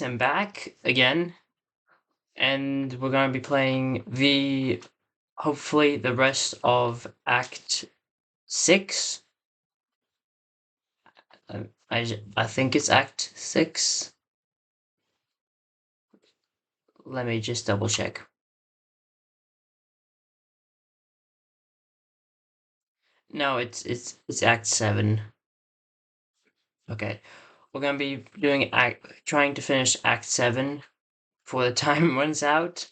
I'm back again, and we're gonna be playing hopefully the rest of Act 6. I think it's Act 6. Let me just double check. No, it's Act 7. Okay, we're gonna be trying to finish Act 7 before the time runs out.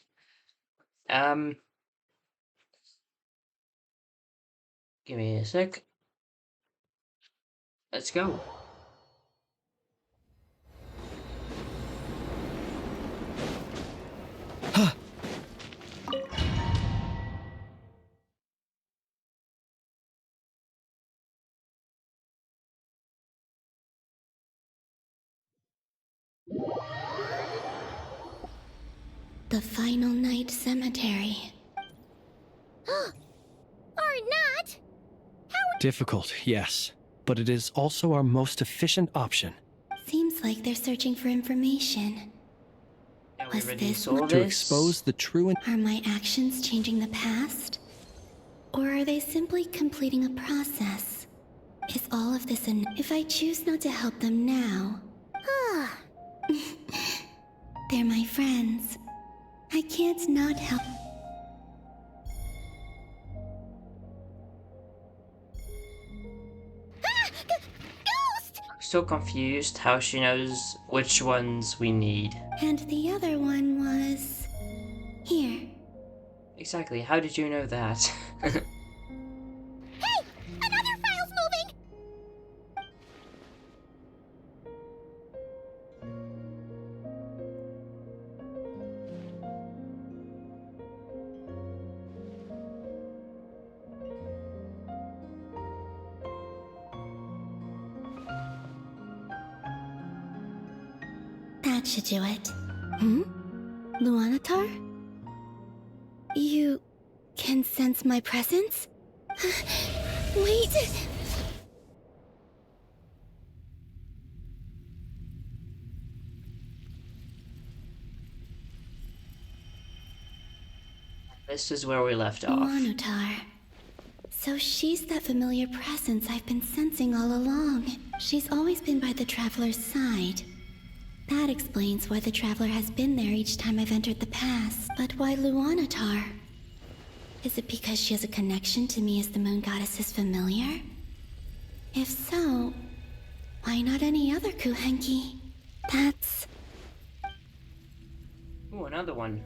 Give me a sec. Let's go. The final night cemetery. Or not! Difficult, yes. But it is also our most efficient option. Seems like they're searching for information. Yeah, we Was already this saw what- To this. expose the true and Are my actions changing the past? Or are they simply completing a process? Is all of this if I choose not to help them now? They're my friends. I can't not help. Ghost! So confused how she knows which ones we need. And the other one was... here. Exactly, how did you know that? Hey! Another file's moving! That should do it. Luanatar? You can sense my presence? Wait! This is where we left off. Luanatar. So she's that familiar presence I've been sensing all along. She's always been by the Traveler's side. That explains why the Traveler has been there each time I've entered the past. But why Luanatar? Is it because she has a connection to me as the Moon Goddess's familiar? If so, why not any other Kuhenki? That's... Ooh, another one.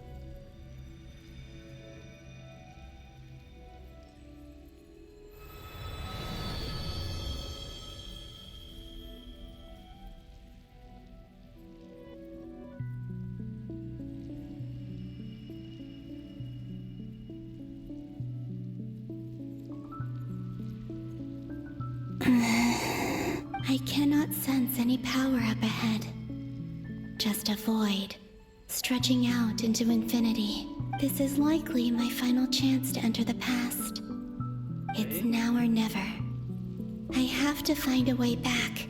I cannot sense any power up ahead. Just a void, stretching out into infinity. This is likely my final chance to enter the past. It's now or never. I have to find a way back.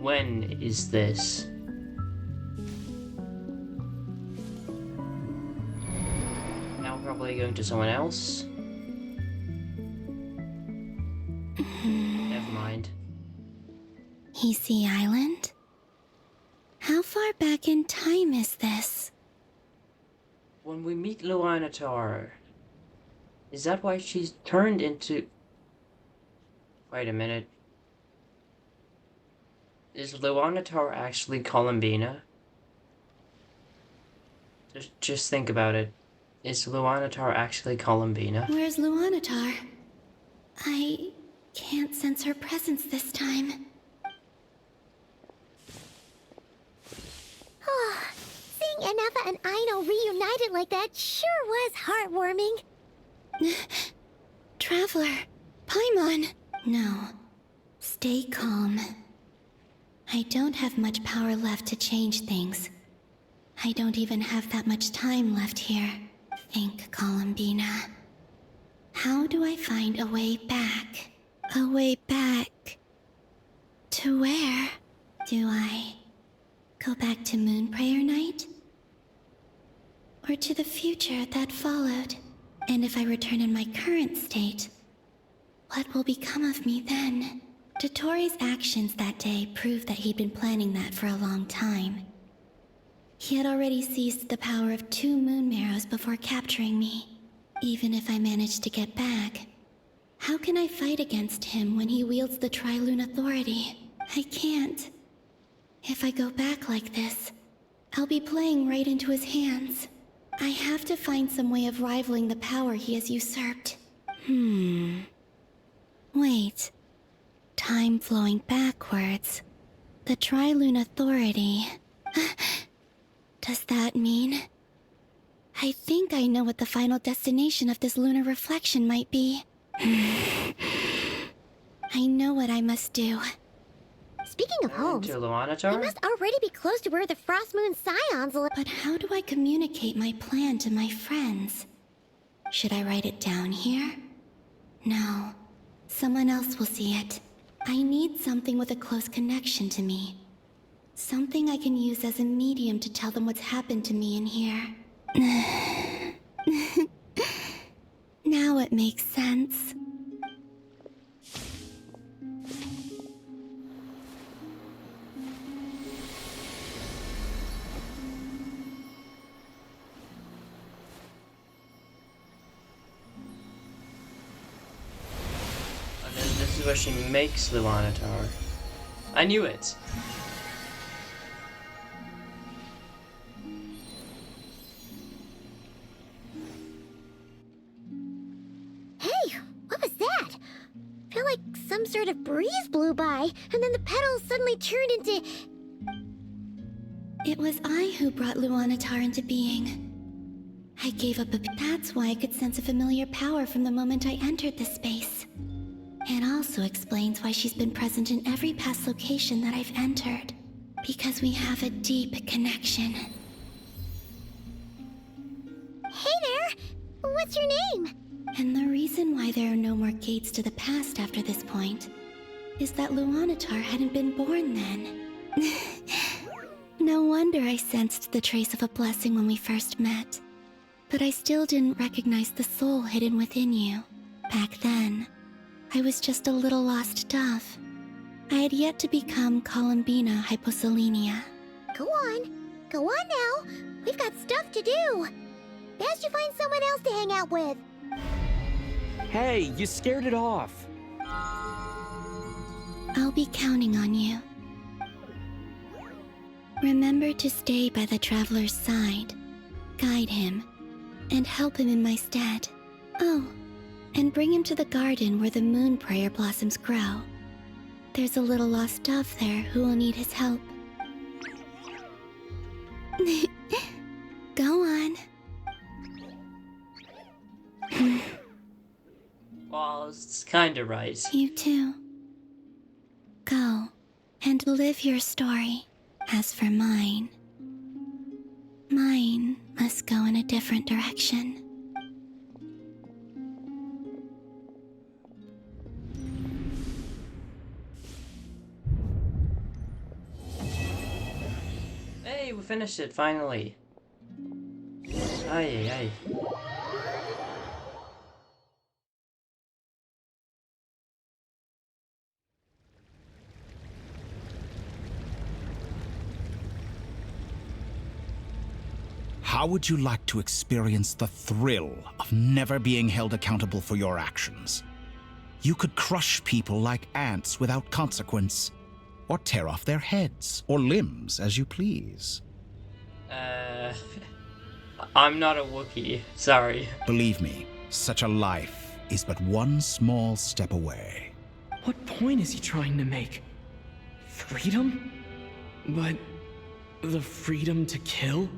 When is this? Now we're probably going to someone else. Never mind. Easy Island? How far back in time is this? When we meet Luanatar, is that why she's turned into... Wait a minute. Is Luanatar actually Columbina? Just think about it. Is Luanatar actually Columbina? Where's Luanatar? I can't sense her presence this time. Seeing Anafa and Aino reunited like that sure was heartwarming. Traveler, Paimon. No. Stay calm. I don't have much power left to change things. I don't even have that much time left here. Think, Columbina. How do I find a way back? A way back... to where? Do I Go back to Moon Prayer Night? Or to the future that followed? And if I return in my current state, what will become of me then? Dottoro's actions that day proved that he'd been planning that for a long time. He had already seized the power of 2 moon marrows before capturing me. Even if I managed to get back, how can I fight against him when he wields the Tri-Lune Authority? I can't. If I go back like this, I'll be playing right into his hands. I have to find some way of rivaling the power he has usurped. Wait. Time flowing backwards. The Tri-Lune Authority. Does that mean... I think I know what the final destination of this lunar reflection might be. I know what I must do. Speaking of homes, To we Luanatar? must already be close to where the Frost Moon Scions live. But how do I communicate my plan to my friends? Should I write it down here? No. Someone else will see it. I need something with a close connection to me. Something I can use as a medium to tell them what's happened to me in here. Now it makes sense. And then this is where she makes Luanatar. I knew it. Hey, what was that? Felt like some sort of breeze blew by, and then the petals suddenly turned into... It was I who brought Luanatar into being. I gave up a... That's why I could sense a familiar power from the moment I entered this space. It also explains why she's been present in every past location that I've entered. Because we have a deep connection. Hey there! What's your name? And the reason why there are no more gates to the past after this point is that Luanatar hadn't been born then. No wonder I sensed the trace of a blessing when we first met. But I still didn't recognize the soul hidden within you. Back then, I was just a little lost dove. I had yet to become Columbina Hyposelenia. Go on. Go on now. We've got stuff to do. Best you find someone else to hang out with. Hey, you scared it off. I'll be counting on you. Remember to stay by the traveler's side, guide him, and help him in my stead. Oh, and bring him to the garden where the moon prayer blossoms grow. There's a little lost dove there who will need his help. Go on. Well, it's kinda right. You too. Go and live your story. As for mine must go in a different direction. Hey, we finished it, finally. Ay, ay, ay. How would you like to experience the thrill of never being held accountable for your actions? You could crush people like ants without consequence, or tear off their heads or limbs as you please. I'm not a Wookiee, sorry. Believe me, such a life is but one small step away. What point is he trying to make? Freedom? But the freedom to kill?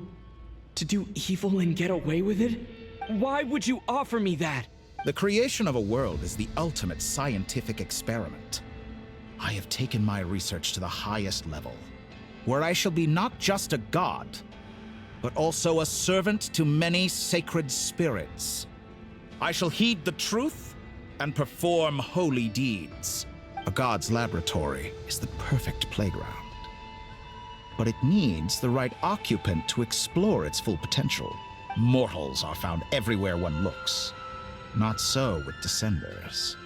To do evil and get away with it? Why would you offer me that? The creation of a world is the ultimate scientific experiment. I have taken my research to the highest level, where I shall be not just a god, but also a servant to many sacred spirits. I shall heed the truth and perform holy deeds. A god's laboratory is the perfect playground. but it needs the right occupant to explore its full potential. Mortals are found everywhere one looks. Not so with Descenders.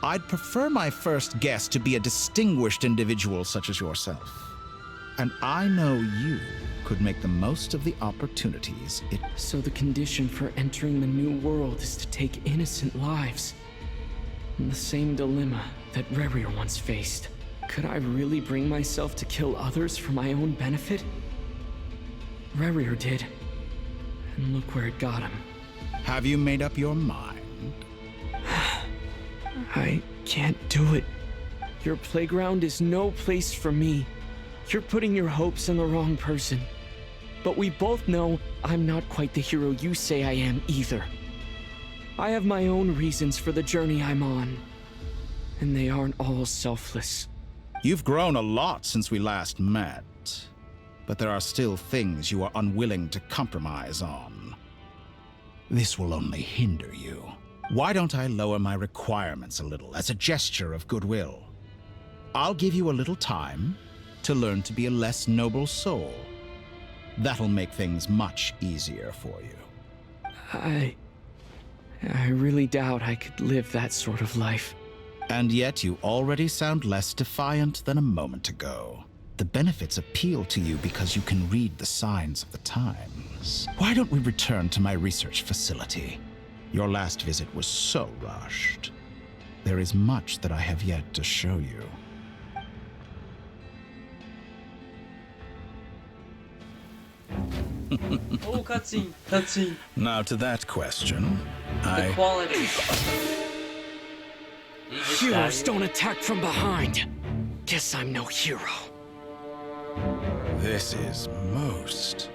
I'd prefer my first guest to be a distinguished individual such as yourself. And I know you could make the most of the opportunities it... So the condition for entering the new world is to take innocent lives. The same dilemma that Rerir once faced. Could I really bring myself to kill others for my own benefit? Rerir did. And look where it got him. Have you made up your mind? I can't do it. Your playground is no place for me. You're putting your hopes on the wrong person. But we both know I'm not quite the hero you say I am either. I have my own reasons for the journey I'm on. And they aren't all selfless. You've grown a lot since we last met. But there are still things you are unwilling to compromise on. This will only hinder you. Why don't I lower my requirements a little as a gesture of goodwill? I'll give you a little time to learn to be a less noble soul. That'll make things much easier for you. I really doubt I could live that sort of life. And yet you already sound less defiant than a moment ago. The benefits appeal to you because you can read the signs of the times. Why don't we return to my research facility? Your last visit was so rushed. There is much that I have yet to show you. Oh, cutscene, cutscene. Now to that question, The quality. Heroes don't attack from behind. Guess I'm no hero. This is most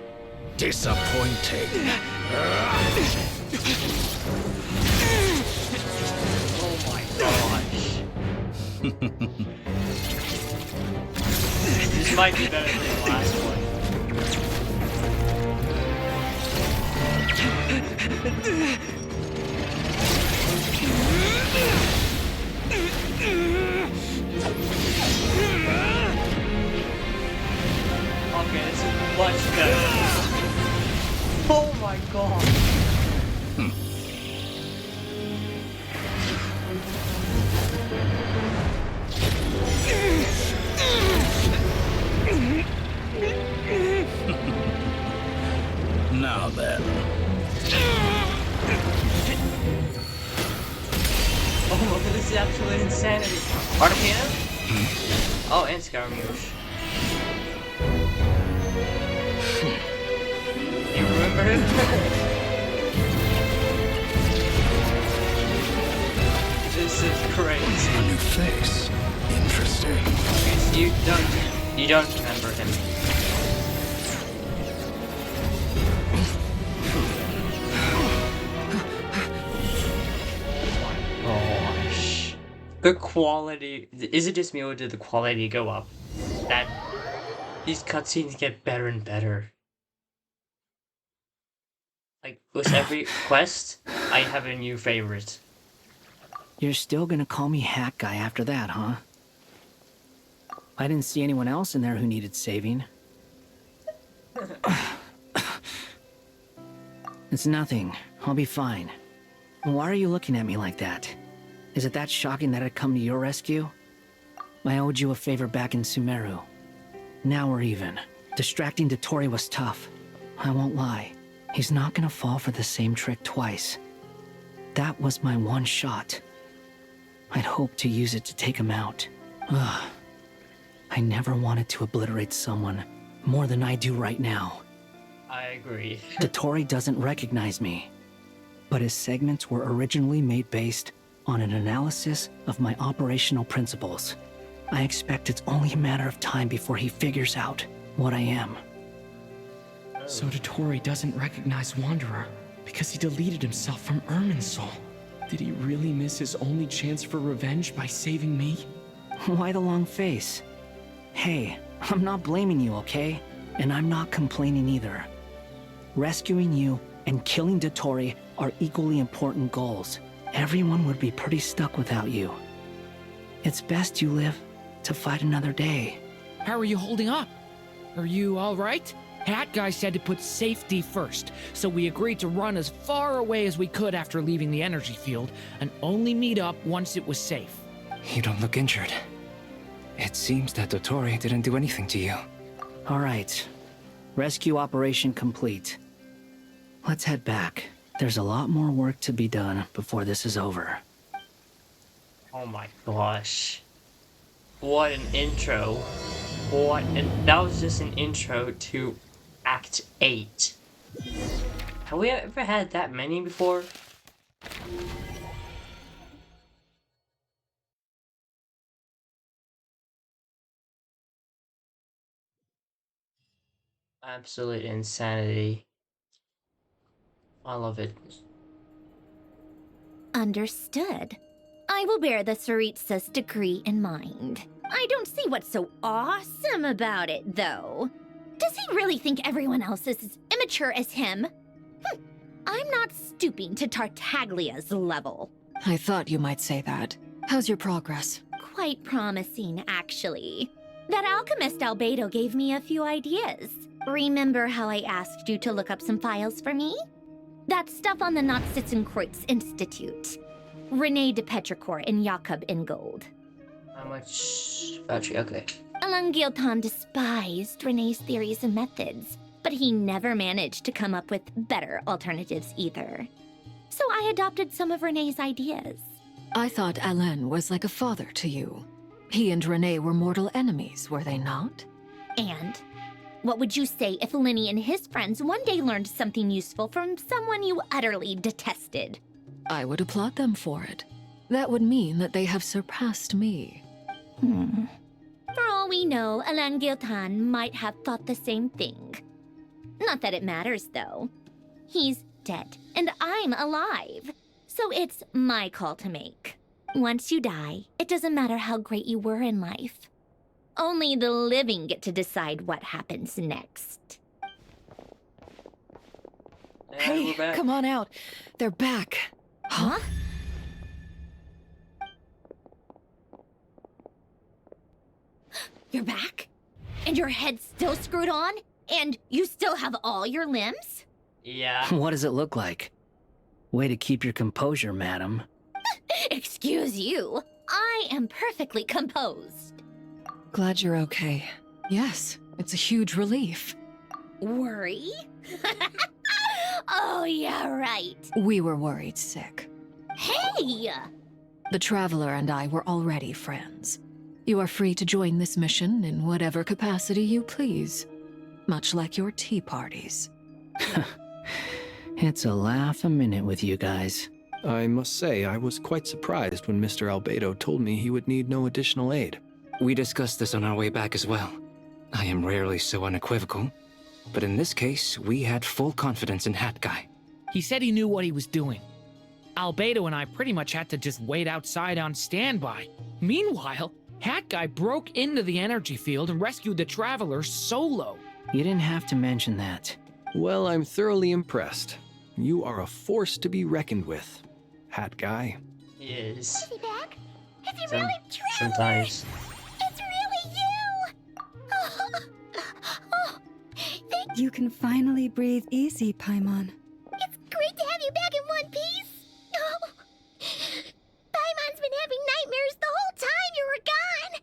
disappointing. Oh my gosh. This might be better than the last one. Okay, this is much better. Oh my god. Now then. Oh, this is absolute insanity. Articuno? Oh, and Scaramouche. You remember him? This is crazy. A new face. Interesting. Okay, so you don't remember him. Gosh. The quality, is it just me or did the quality go up? That these cutscenes get better and better. Like with every quest, I have a new favorite. You're still gonna call me Hack Guy after that, huh? I didn't see anyone else in there who needed saving. It's nothing. I'll be fine. Why are you looking at me like that? Is it that shocking that I'd come to your rescue? I owed you a favor back in Sumeru. Now we're even. Distracting Dotori was tough. I won't lie. He's not gonna fall for the same trick twice. That was my one shot. I'd hoped to use it to take him out. Ugh. I never wanted to obliterate someone more than I do right now. I agree. Dotori doesn't recognize me, but his segments were originally made based on an analysis of my operational principles. I expect it's only a matter of time before he figures out what I am. So Dotori doesn't recognize Wanderer because he deleted himself from Irminsul. Did he really miss his only chance for revenge by saving me? Why the long face? Hey, I'm not blaming you, okay? And I'm not complaining either. Rescuing you and killing Dotori are equally important goals. Everyone would be pretty stuck without you. It's best you live to fight another day. How are you holding up? Are you alright? Hat Guy said to put safety first, so we agreed to run as far away as we could after leaving the energy field, and only meet up once it was safe. You don't look injured. It seems that Dottore didn't do anything to you. All right. Rescue operation complete. Let's head back. There's a lot more work to be done before this is over. Oh my gosh. What an intro. That was just an intro to Act 8. Have we ever had that many before? Absolute insanity. I love it. Understood. I will bear the Tsaritsa's decree in mind. I don't see what's so awesome about it, though. Does he really think everyone else is as immature as him? I'm not stooping to Tartaglia's level. I thought you might say that. How's your progress? Quite promising, actually. That alchemist Albedo gave me a few ideas. Remember how I asked you to look up some files for me? That stuff on the Nachtschitzenkreuz Institute. René de Petrichor and Jakob Ingold. How much voucher? Okay. Alain Guillotin despised René's theories and methods, but he never managed to come up with better alternatives either. So I adopted some of René's ideas. I thought Alain was like a father to you. He and René were mortal enemies, were they not? And what would you say if Lenny and his friends one day learned something useful from someone you utterly detested? I would applaud them for it. That would mean that they have surpassed me. For all we know, Alain Guillotin might have thought the same thing. Not that it matters, though. He's dead, and I'm alive. So it's my call to make. Once you die, it doesn't matter how great you were in life. Only the living get to decide what happens next. Hey, come on out. They're back. Huh? You're back? And your head's still screwed on? And you still have all your limbs? Yeah. What does it look like? Way to keep your composure, madam. Excuse you. I am perfectly composed. Glad you're okay. Yes, it's a huge relief. Worry? Oh, yeah, right. We were worried sick. Hey! The Traveler and I were already friends. You are free to join this mission in whatever capacity you please. Much like your tea parties. It's a laugh a minute with you guys. I must say, I was quite surprised when Mr. Albedo told me he would need no additional aid. We discussed this on our way back as well. I am rarely so unequivocal, but in this case, we had full confidence in Hat Guy. He said he knew what he was doing. Albedo and I pretty much had to just wait outside on standby. Meanwhile, Hat Guy broke into the energy field and rescued the Traveler solo. You didn't have to mention that. Well, I'm thoroughly impressed. You are a force to be reckoned with, Hat Guy. He is. Is he back? Is he Some- really Traveler? sometimes. It's really you! Oh, thank You can finally breathe easy, Paimon. It's great to have you back in one piece. Oh, Paimon's been having nightmares the whole time you were gone.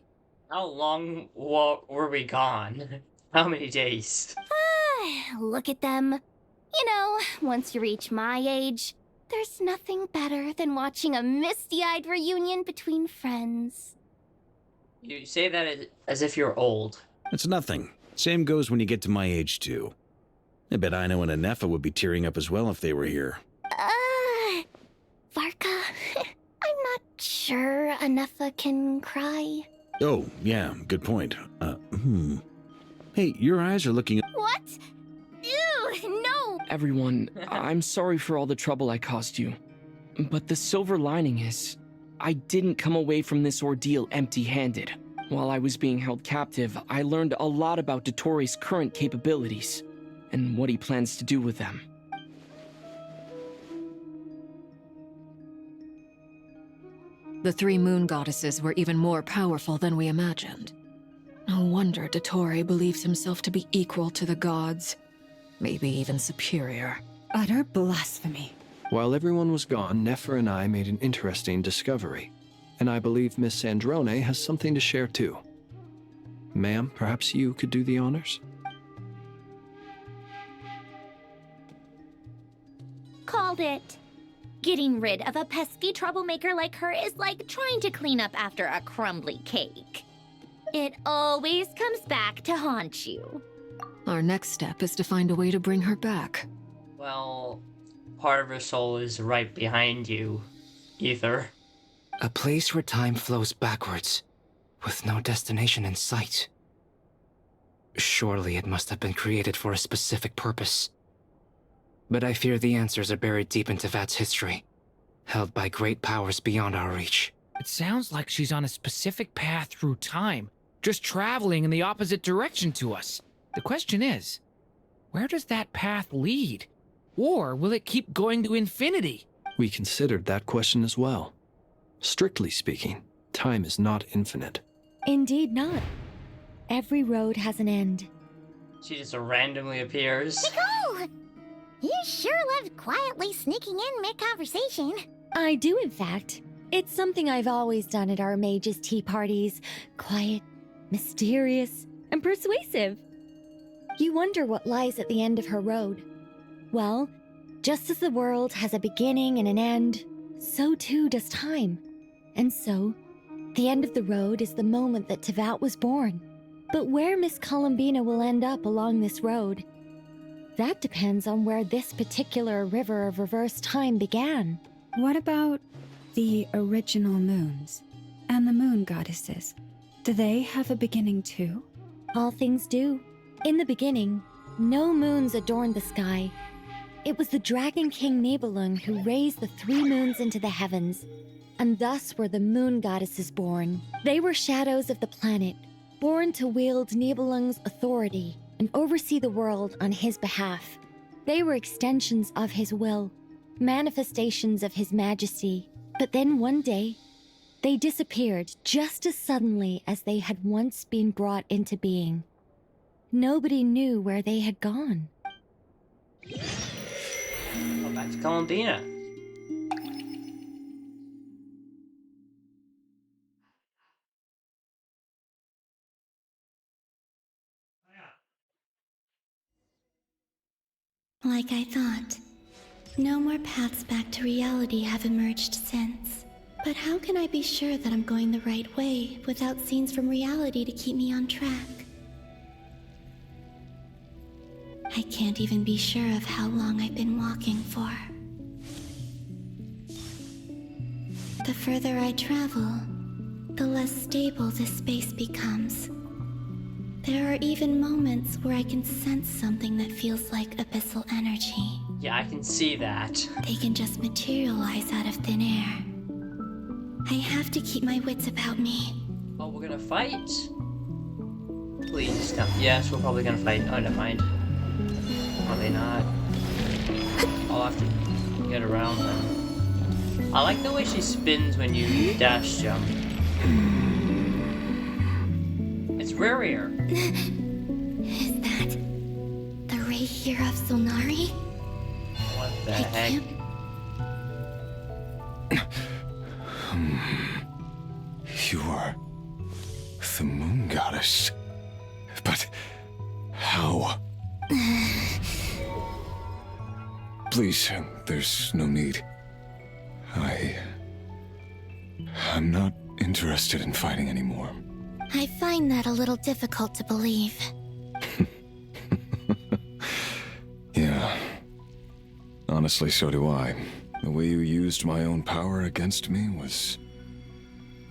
How long were we gone? How many days? Look at them. You know, once you reach my age, there's nothing better than watching a misty-eyed reunion between friends. You say that as if you're old. It's nothing. Same goes when you get to my age, too. I bet Aino and Anefa would be tearing up as well if they were here. Varka, I'm not sure Anefa can cry. Oh, yeah, good point. Hey, your eyes are looking... What? Ew, no! Everyone, I'm sorry for all the trouble I caused you. But the silver lining is, I didn't come away from this ordeal empty-handed. While I was being held captive, I learned a lot about Dottore's current capabilities, and what he plans to do with them. The three moon goddesses were even more powerful than we imagined. No wonder Dottore believes himself to be equal to the gods. Maybe even superior. Utter blasphemy. While everyone was gone, Nefer and I made an interesting discovery. And I believe Miss Sandrone has something to share too. Ma'am, perhaps you could do the honors? Called it. Getting rid of a pesky troublemaker like her is like trying to clean up after a crumbly cake. It always comes back to haunt you. Our next step is to find a way to bring her back. Well, part of her soul is right behind you, Ether. A place where time flows backwards, with no destination in sight. Surely it must have been created for a specific purpose. But I fear the answers are buried deep in Tevat's history, held by great powers beyond our reach. It sounds like she's on a specific path through time, just traveling in the opposite direction to us. The question is, where does that path lead? Or will it keep going to infinity? We considered that question as well. Strictly speaking, time is not infinite. Indeed not. Every road has an end. She just randomly appears. Nicole! You sure love quietly sneaking in mid-conversation. I do, in fact. It's something I've always done at our mages' tea parties. Quiet, mysterious, and persuasive. You wonder what lies at the end of her road. Well, just as the world has a beginning and an end, so too does time. And so, the end of the road is the moment that Tevat was born. But where Miss Columbina will end up along this road, that depends on where this particular river of reverse time began. What about the original moons and the moon goddesses? Do they have a beginning too? All things do. In the beginning, no moons adorned the sky. It was the Dragon King Nibelung who raised the 3 moons into the heavens, and thus were the moon goddesses born. They were shadows of the planet, born to wield Nibelung's authority and oversee the world on his behalf. They were extensions of his will, manifestations of his majesty. But then one day, they disappeared just as suddenly as they had once been brought into being. Nobody knew where they had gone. Go back to Columbina. Like I thought, no more paths back to reality have emerged since. But how can I be sure that I'm going the right way without scenes from reality to keep me on track? I can't even be sure of how long I've been walking for. The further I travel, the less stable this space becomes. There are even moments where I can sense something that feels like abyssal energy. Yeah, I can see that. They can just materialize out of thin air. I have to keep my wits about me. Oh, we're gonna fight? Please, no. Yes, we're probably gonna fight. Oh, never mind. Probably not. I'll have to get around them. I like the way she spins when you dash jump. It's rare. Is that the ray here of Solnari? What the heck? You are the moon goddess. But how? Please, there's no need. I'm not interested in fighting anymore. I find that a little difficult to believe. Yeah. Honestly, so do I. The way you used my own power against me was...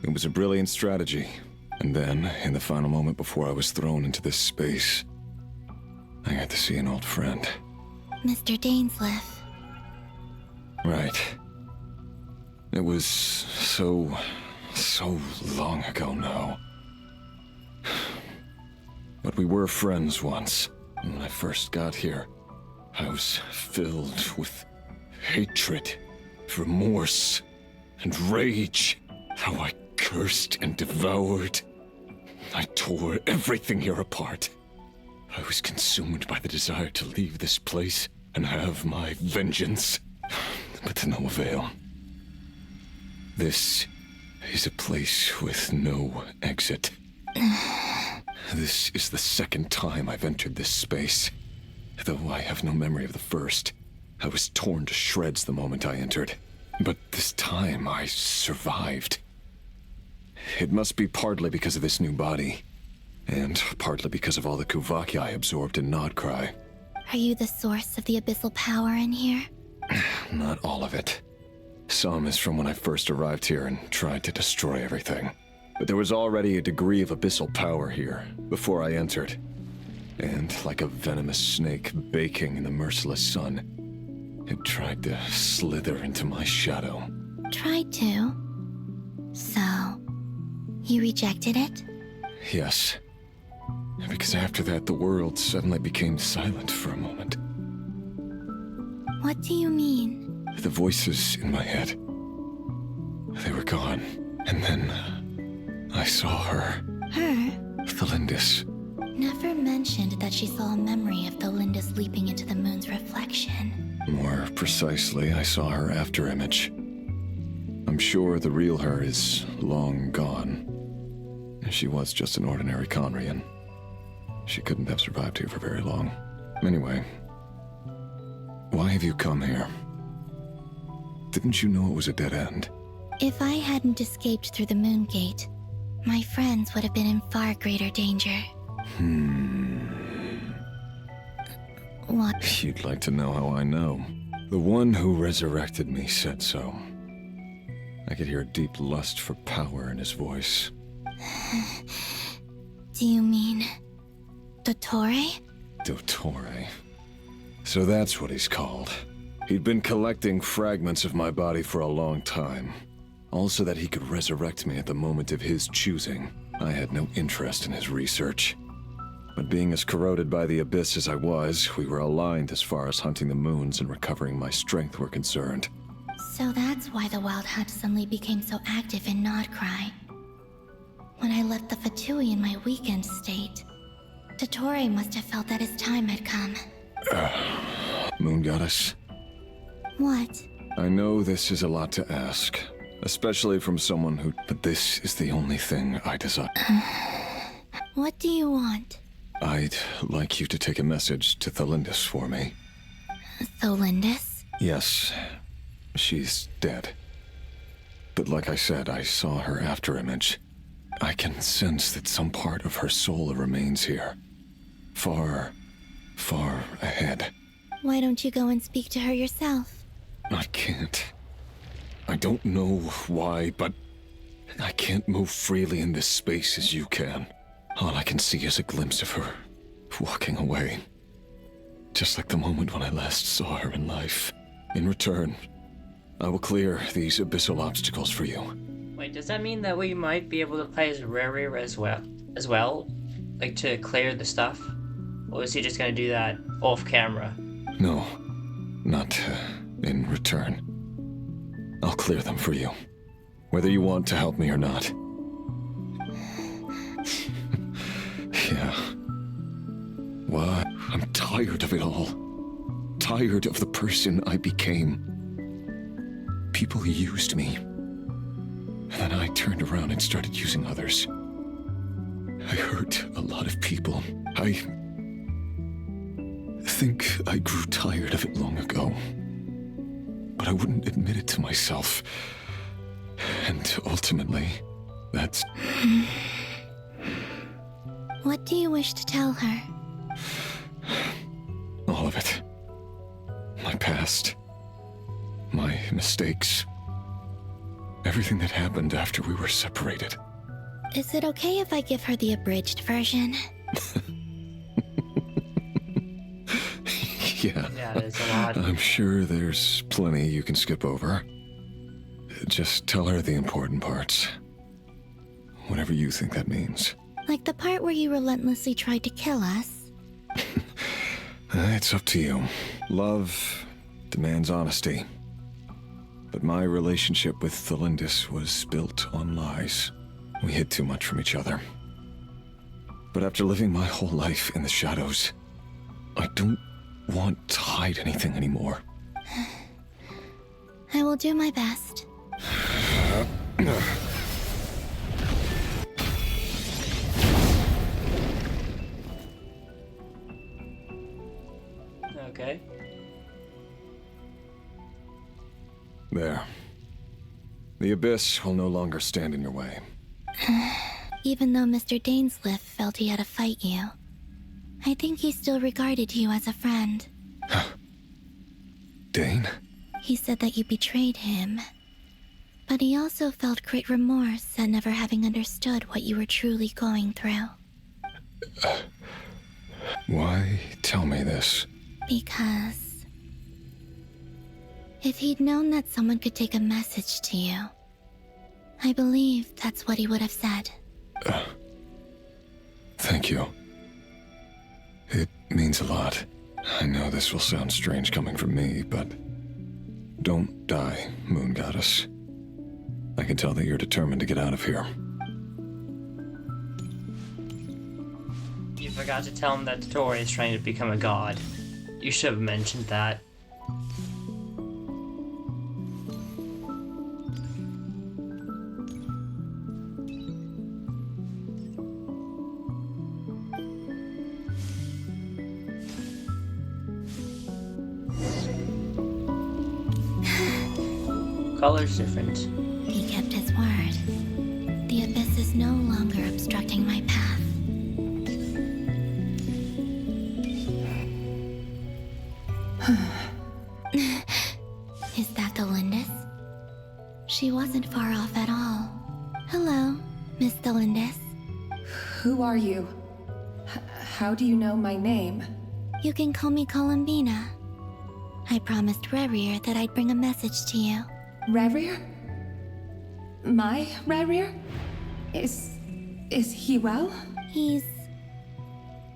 It was a brilliant strategy. And then, in the final moment before I was thrown into this space, I got to see an old friend. Mr. Dainsleif. Right. It was so long ago now. But we were friends once. When I first got here, I was filled with hatred, remorse, and rage. How I cursed and devoured I tore everything here apart. I was consumed by the desire to leave this place and have my vengeance, but to no avail. This is a place with no exit. This is the second time I've entered this space. Though I have no memory of the first, I was torn to shreds the moment I entered. But this time I survived. It must be partly because of this new body, and partly because of all the Kuvaki I absorbed in Nodcry. Are you the source of the abyssal power in here? Not all of it. Some is from when I first arrived here and tried to destroy everything. But there was already a degree of abyssal power here before I entered. And like a venomous snake baking in the merciless sun, it tried to slither into my shadow. Tried to? So, you rejected it? Yes. Because after that, the world suddenly became silent for a moment. What do you mean? The voices in my head, they were gone. And then I saw her. Her? Thalindis. Never mentioned that she saw a memory of Thalindis leaping into the moon's reflection. More precisely, I saw her afterimage. I'm sure the real her is long gone. She was just an ordinary Conrian. She couldn't have survived here for very long. Anyway, why have you come here? Didn't you know it was a dead end? If I hadn't escaped through the moon gate, my friends would have been in far greater danger. What? You'd like to know how I know. The one who resurrected me said so. I could hear a deep lust for power in his voice. Do you mean... Dottore? Dottore. So that's what he's called. He'd been collecting fragments of my body for a long time. Also that he could resurrect me at the moment of his choosing. I had no interest in his research. But being as corroded by the abyss as I was, we were aligned as far as hunting the moons and recovering my strength were concerned. So that's why the Wild Hunt suddenly became so active in Nodcry. When I left the Fatui in my weakened state, Dottore must have felt that his time had come. Moon Goddess? What? I know this is a lot to ask, especially from someone who... But this is the only thing I desire. What do you want? I'd like you to take a message to Thalindis for me. Thalindis? Yes, she's dead. But like I said, I saw her afterimage. I can sense that some part of her soul remains here. Far, far ahead. Why don't you go and speak to her yourself? I can't. I don't know why, but I can't move freely in this space as you can. All I can see is a glimpse of her, walking away. Just like the moment when I last saw her in life. In return, I will clear these abyssal obstacles for you. Wait, does that mean that we might be able to play as Rerir as well? Like, to clear the stuff? Or is he just gonna do that off camera? No, not in return. I'll clear them for you, whether you want to help me or not. Yeah. Why? I'm tired of it all. Tired of the person I became. People used me. And then I turned around and started using others. I hurt a lot of people. I think I grew tired of it long ago. But I wouldn't admit it to myself. And ultimately, that's... What do you wish to tell her? All of it. My past. My mistakes. Everything that happened after we were separated. Is it okay if I give her the abridged version? Yeah, there's a lot. I'm sure there's plenty you can skip over. Just tell her the important parts. Whatever you think that means. Like the part where you relentlessly tried to kill us? It's up to you. Love demands honesty. But my relationship with Thalindis was built on lies. We hid too much from each other. But after living my whole life in the shadows, I don't want to hide anything anymore. I will do my best. Okay. There. The Abyss will no longer stand in your way. Even though Mr. Dainsliff felt he had to fight you, I think he still regarded you as a friend. Dane? He said that you betrayed him, but he also felt great remorse at never having understood what you were truly going through. Why tell me this? Because if he'd known that someone could take a message to you, I believe that's what he would have said. Thank you. It means a lot. I know this will sound strange coming from me, but don't die, Moon Goddess. I can tell that you're determined to get out of here. You forgot to tell him that Tori is trying to become a god. You should have mentioned that. Color's different. He kept his word. The Abyss is no longer obstructing my path. Is that Delindis? She wasn't far off at all. Hello, Miss Delindis. Who are you? How do you know my name? You can call me Columbina. I promised Rerir that I'd bring a message to you. Rerir? My Rerir? Is he well? He's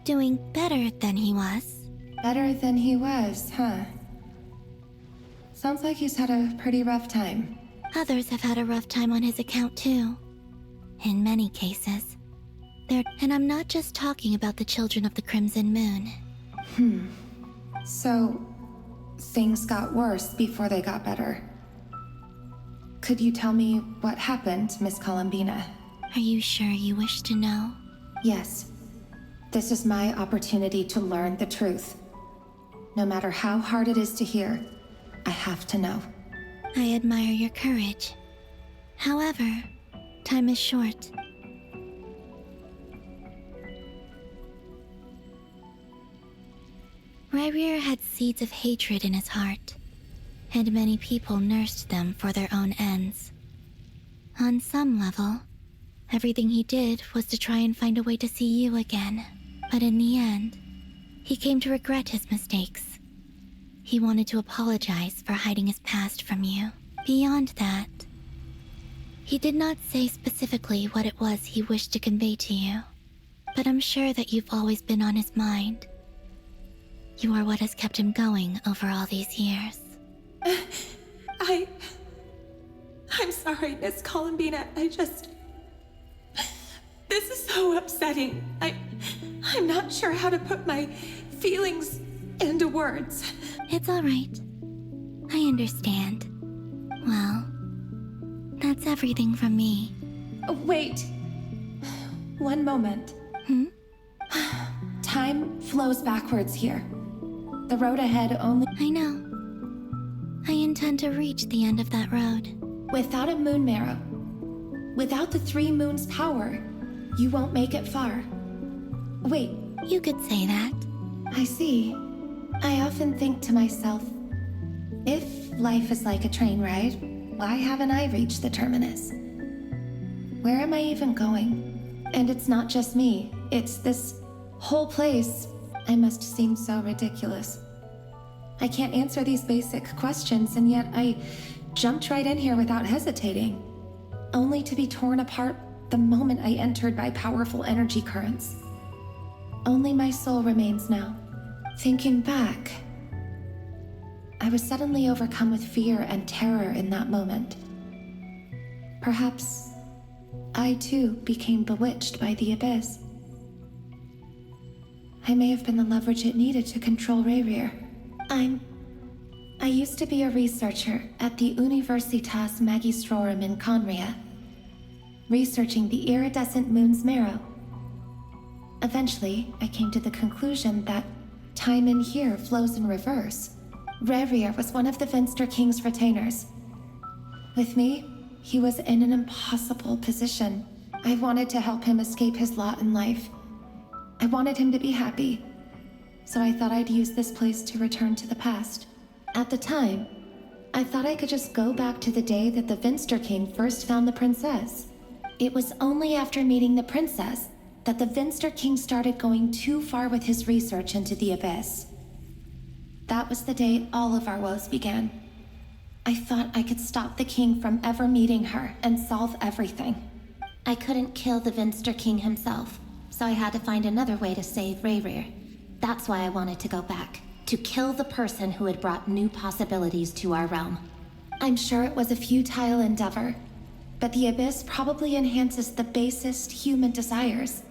doing better than he was. Better than he was, huh? Sounds like he's had a pretty rough time. Others have had a rough time on his account too. In many cases. And I'm not just talking about the children of the Crimson Moon. So, things got worse before they got better. Could you tell me what happened, Miss Columbina? Are you sure you wish to know? Yes. This is my opportunity to learn the truth. No matter how hard it is to hear, I have to know. I admire your courage. However, time is short. Rerir had seeds of hatred in his heart, and many people nursed them for their own ends. On some level, everything he did was to try and find a way to see you again. But in the end, he came to regret his mistakes. He wanted to apologize for hiding his past from you. Beyond that, he did not say specifically what it was he wished to convey to you, but I'm sure that you've always been on his mind. You are what has kept him going over all these years. I'm sorry, Miss Columbina. This is so upsetting. I'm not sure how to put my feelings into words. It's all right. I understand. Well, that's everything from me. Wait. One moment. Time flows backwards here. The road ahead only... I know. I intend to reach the end of that road. Without a moon marrow, without the 3 moons' power, you won't make it far. Wait. You could say that. I see. I often think to myself, if life is like a train ride, why haven't I reached the terminus? Where am I even going? And it's not just me, it's this whole place. I must seem so ridiculous. I can't answer these basic questions, and yet I jumped right in here without hesitating, only to be torn apart the moment I entered by powerful energy currents. Only my soul remains now. Thinking back, I was suddenly overcome with fear and terror in that moment. Perhaps I too became bewitched by the Abyss. I may have been the leverage it needed to control Rayrir. I used to be a researcher at the Universitas Magistrorum in Conria, researching the iridescent moon's marrow. Eventually, I came to the conclusion that time in here flows in reverse. Rayrir was one of the Finster King's retainers. With me, he was in an impossible position. I wanted to help him escape his lot in life. I wanted him to be happy, so I thought I'd use this place to return to the past. At the time, I thought I could just go back to the day that the Finster King first found the princess. It was only after meeting the princess that the Finster King started going too far with his research into the abyss. That was the day all of our woes began. I thought I could stop the king from ever meeting her and solve everything. I couldn't kill the Finster King himself, so I had to find another way to save Rayrir. That's why I wanted to go back, to kill the person who had brought new possibilities to our realm. I'm sure it was a futile endeavor, but the abyss probably enhances the basest human desires.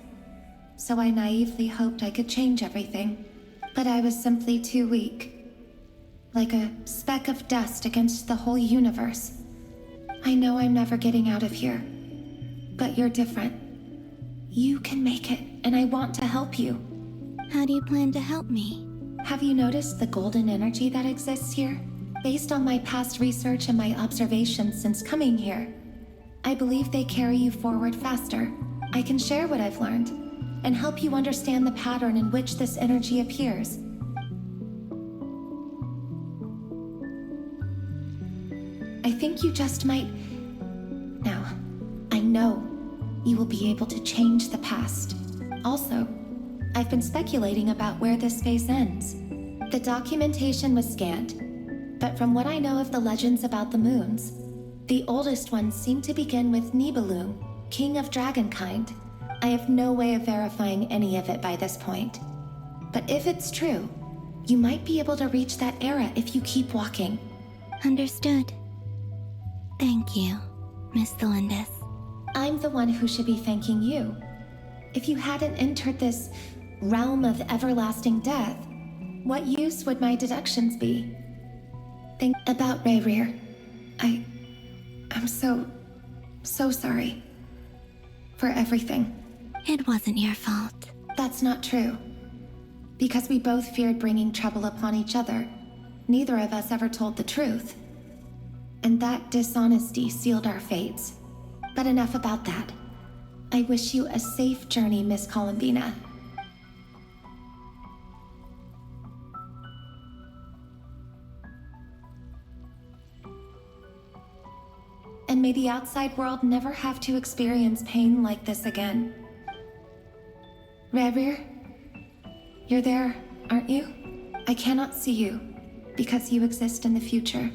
So I naively hoped I could change everything, but I was simply too weak. Like a speck of dust against the whole universe. I know I'm never getting out of here, but you're different. You can make it, and I want to help you. How do you plan to help me? Have you noticed the golden energy that exists here? Based on my past research and my observations since coming here, I believe they carry you forward faster. I can share what I've learned, and help you understand the pattern in which this energy appears. I think you just might... Now, I know you will be able to change the past. Also, I've been speculating about where this space ends. The documentation was scanned, but from what I know of the legends about the moons, the oldest ones seem to begin with Nibelung, king of dragonkind. I have no way of verifying any of it by this point. But if it's true, you might be able to reach that era if you keep walking. Understood. Thank you, Miss Thelindis. I'm the one who should be thanking you. If you hadn't entered this realm of everlasting death, what use would my deductions be? Think about Rayrir. I'm so sorry. For everything. It wasn't your fault. That's not true. Because we both feared bringing trouble upon each other, neither of us ever told the truth. And that dishonesty sealed our fates. But enough about that. I wish you a safe journey, Miss Columbina. And may the outside world never have to experience pain like this again. Rayrir, you're there, aren't you? I cannot see you, because you exist in the future.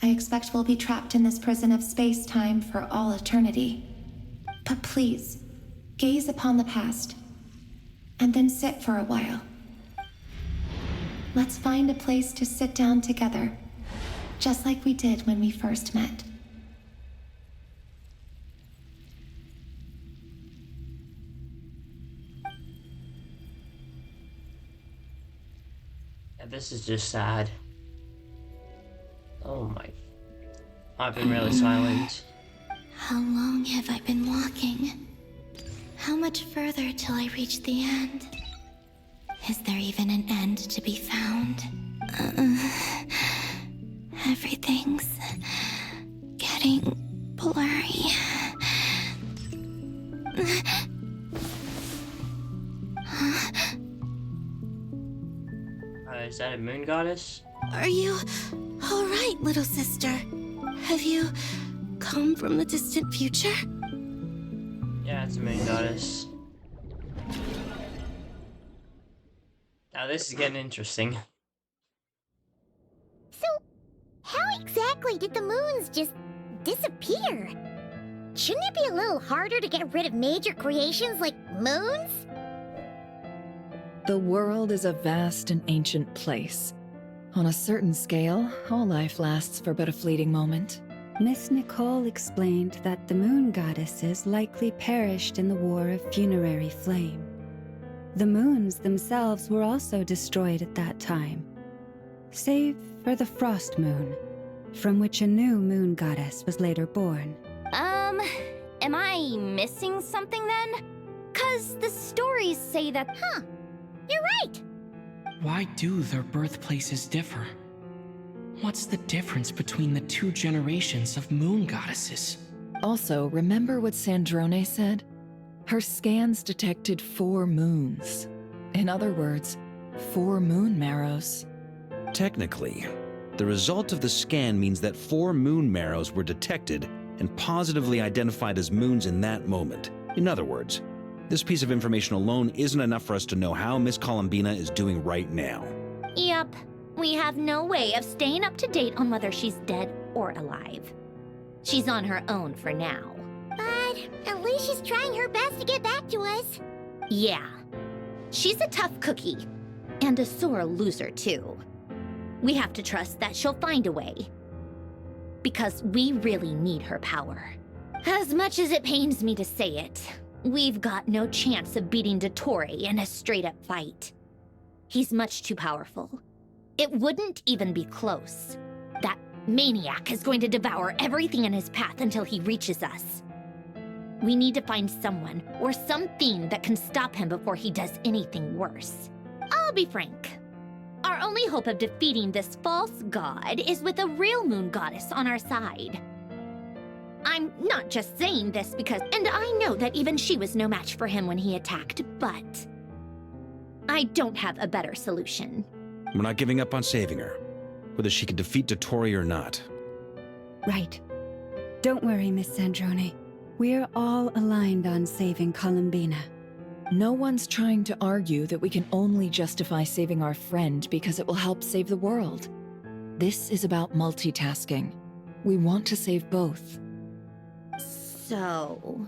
I expect we'll be trapped in this prison of space-time for all eternity. But please, gaze upon the past, and then sit for a while. Let's find a place to sit down together, just like we did when we first met. Yeah, this is just sad. Oh my... I've been really silent. How long have I been walking? How much further till I reach the end? Is there even an end to be found? Everything's getting blurry. Is that a moon goddess? Are you all right, little sister? Have you come from the distant future? Yeah, it's a moon goddess. Now this is getting interesting. So, how exactly did the moons just disappear? Shouldn't it be a little harder to get rid of major creations like moons? The world is a vast and ancient place. On a certain scale, all life lasts for but a fleeting moment. Miss Nicole explained that the moon goddesses likely perished in the War of Funerary Flame. The moons themselves were also destroyed at that time, save for the Frost Moon, from which a new moon goddess was later born. Am I missing something then? 'Cause the stories say that... Huh, you're right! Why do their birthplaces differ? What's the difference between the two generations of moon goddesses? Also, remember what Sandrone said? Her scans detected 4 moons. In other words, 4 moon marrows. Technically, the result of the scan means that 4 moon marrows were detected and positively identified as moons in that moment. In other words, this piece of information alone isn't enough for us to know how Miss Columbina is doing right now. Yep. We have no way of staying up to date on whether she's dead or alive. She's on her own for now. But at least she's trying her best to get back to us. Yeah. She's a tough cookie. And a sore loser, too. We have to trust that she'll find a way. Because we really need her power. As much as it pains me to say it, we've got no chance of beating Dottore in a straight-up fight. He's much too powerful. It wouldn't even be close. That maniac is going to devour everything in his path until he reaches us. We need to find someone or something that can stop him before he does anything worse. I'll be frank. Our only hope of defeating this false god is with a real moon goddess on our side. I'm not just saying this because... And I know that even she was no match for him when he attacked, but... I don't have a better solution. We're not giving up on saving her, whether she can defeat Dottore or not. Right. Don't worry, Miss Sandrone. We're all aligned on saving Columbina. No one's trying to argue that we can only justify saving our friend because it will help save the world. This is about multitasking. We want to save both. So...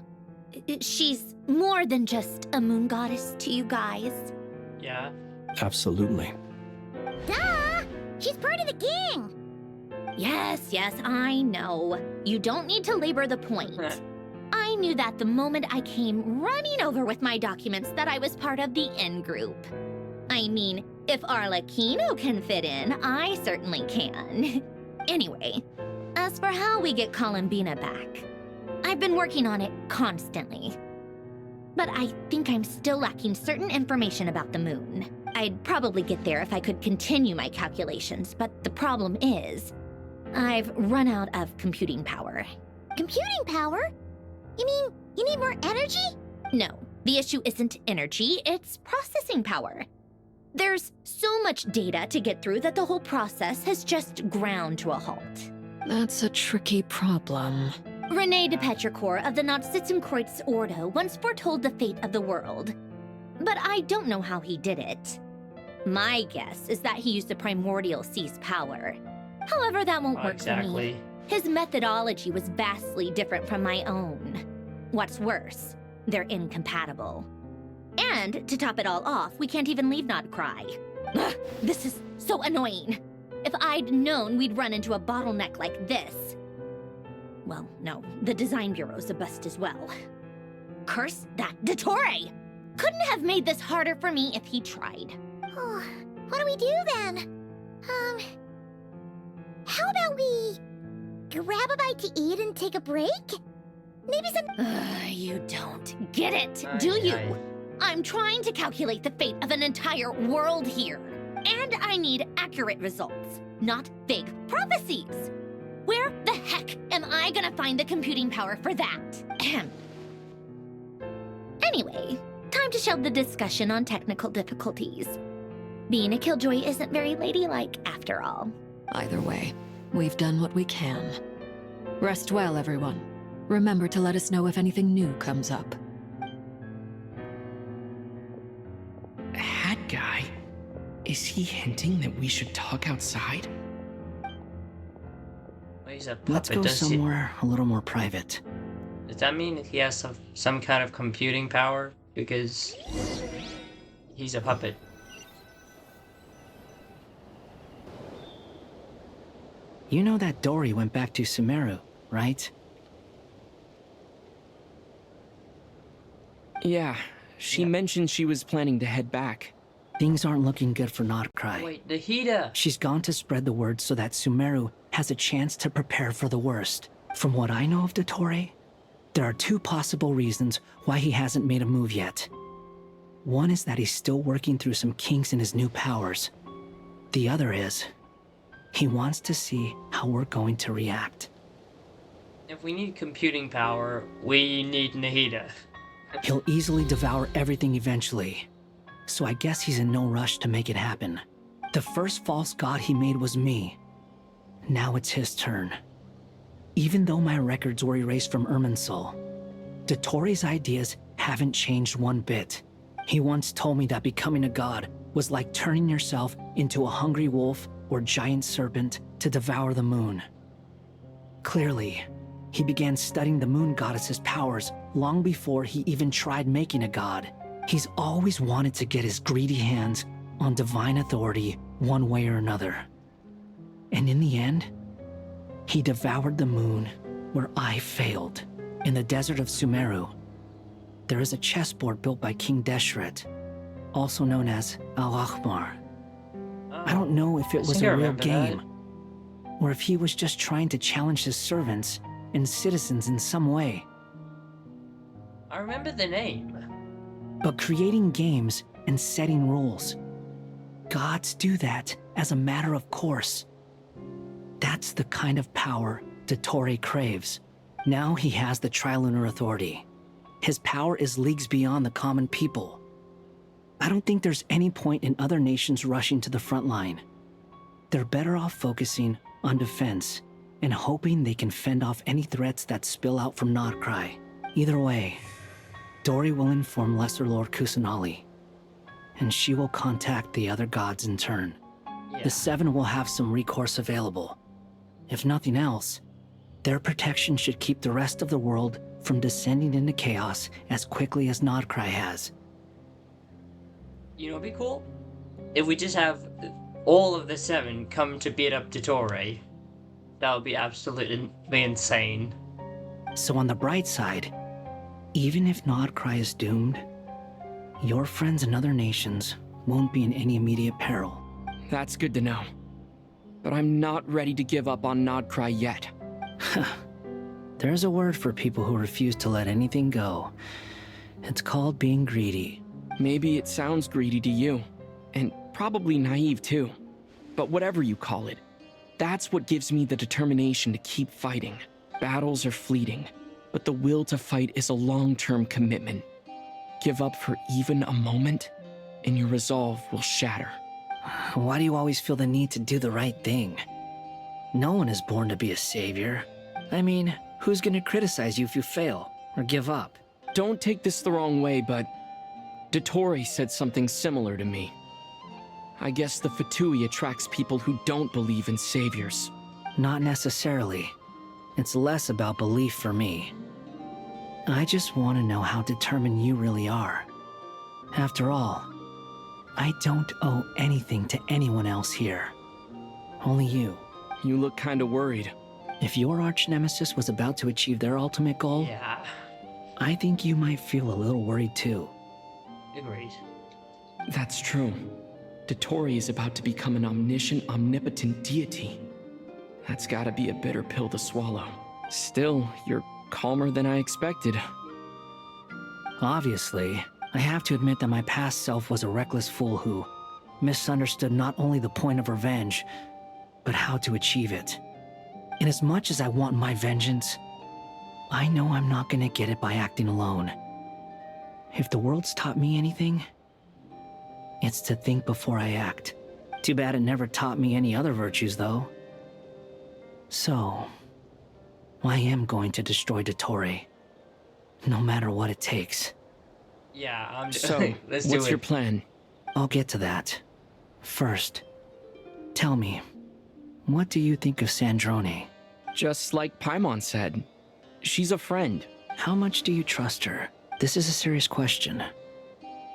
she's more than just a moon goddess to you guys? Yeah. Absolutely. Duh! She's part of the gang! Yes, I know. You don't need to labor the point. I knew that the moment I came running over with my documents that I was part of the in-group. I mean, if Arlecchino can fit in, I certainly can. Anyway, as for how we get Columbina back, I've been working on it constantly. But I think I'm still lacking certain information about the moon. I'd probably get there if I could continue my calculations, but the problem is, I've run out of computing power. Computing power? You mean you need more energy? No, the issue isn't energy, it's processing power. There's so much data to get through that the whole process has just ground to a halt. That's a tricky problem. René de Petrichor of the Nazissenkreuz Ordo once foretold the fate of the world. But I don't know how he did it. My guess is that he used the primordial sea's power. However, that won't work for me. His methodology was vastly different from my own. What's worse, they're incompatible. And to top it all off, we can't even leave Nodcry. Ugh, this is so annoying. If I'd known we'd run into a bottleneck like this... Well, no, the design bureau's a bust as well. Curse that Dottore! Couldn't have made this harder for me if he tried. Oh, what do we do then? How about we grab a bite to eat and take a break? Maybe some... You don't get it, do you? I'm trying to calculate the fate of an entire world here. And I need accurate results, not vague prophecies. Where the heck am I gonna find the computing power for that? Anyway, time to shelve the discussion on technical difficulties. Being a killjoy isn't very ladylike, after all. Either way, we've done what we can. Rest well, everyone. Remember to let us know if anything new comes up. Hat guy? Is he hinting that we should talk outside? Well, he's a puppet. Let's go somewhere a little more private. Does that mean he has some kind of computing power? Because he's a puppet. You know that Dory went back to Sumeru, right? Yeah, She mentioned she was planning to head back. Things aren't looking good for Notcry. Wait, the heater! She's gone to spread the word so that Sumeru has a chance to prepare for the worst. From what I know of Dottore, there are two possible reasons why he hasn't made a move yet. One is that he's still working through some kinks in his new powers. The other is, he wants to see how we're going to react. If we need computing power, we need Nahida. He'll easily devour everything eventually, so I guess he's in no rush to make it happen. The first false god he made was me. Now it's his turn. Even though my records were erased from Irminsul, Dottore's ideas haven't changed one bit. He once told me that becoming a god was like turning yourself into a hungry wolf or giant serpent to devour the moon. Clearly, he began studying the moon goddess's powers long before he even tried making a god. He's always wanted to get his greedy hands on divine authority one way or another. And in the end, he devoured the moon where I failed. In the desert of Sumeru, there is a chessboard built by King Deshret, also known as Al-Ahmar. I don't know if it was a real game, or if he was just trying to challenge his servants and citizens in some way. I remember the name. But creating games and setting rules, gods do that as a matter of course. That's the kind of power Dottore craves. Now he has the Trilunar Authority. His power is leagues beyond the common people. I don't think there's any point in other nations rushing to the front line. They're better off focusing on defense and hoping they can fend off any threats that spill out from Notcry. Either way, Dori will inform Lesser Lord Kusanali, and she will contact the other gods in turn. The Seven will have some recourse available. If nothing else, their protection should keep the rest of the world from descending into chaos as quickly as Notcry has. You know what'd be cool? If we just have all of the Seven come to beat up Dottore. That would be absolutely insane. So on the bright side, even if Notcry is doomed, your friends in other nations won't be in any immediate peril. That's good to know. But I'm not ready to give up on Notcry yet. There's a word for people who refuse to let anything go. It's called being greedy. Maybe it sounds greedy to you, and probably naive too. But whatever you call it, that's what gives me the determination to keep fighting. Battles are fleeting, but the will to fight is a long-term commitment. Give up for even a moment, and your resolve will shatter. Why do you always feel the need to do the right thing? No one is born to be a savior. I mean, who's gonna criticize you if you fail or give up? Don't take this the wrong way, but Dottore said something similar to me. I guess the Fatui attracts people who don't believe in saviors. Not necessarily. It's less about belief for me. I just want to know how determined you really are. After all, I don't owe anything to anyone else here. Only you. You look kinda worried. If your arch-nemesis was about to achieve their ultimate goal, I think you might feel a little worried too. Agreed. That's true. Dottore is about to become an omniscient, omnipotent deity. That's gotta be a bitter pill to swallow. Still, you're calmer than I expected. Obviously, I have to admit that my past self was a reckless fool who misunderstood not only the point of revenge, but how to achieve it. And as much as I want my vengeance, I know I'm not gonna get it by acting alone. If the world's taught me anything, it's to think before I act. Too bad it never taught me any other virtues, though. So, I am going to destroy Dottore, no matter what it takes. Yeah, I'm just... So, let's do it. what's your plan? I'll get to that. First, tell me, what do you think of Sandrone? Just like Paimon said, she's a friend. How much do you trust her? This is a serious question.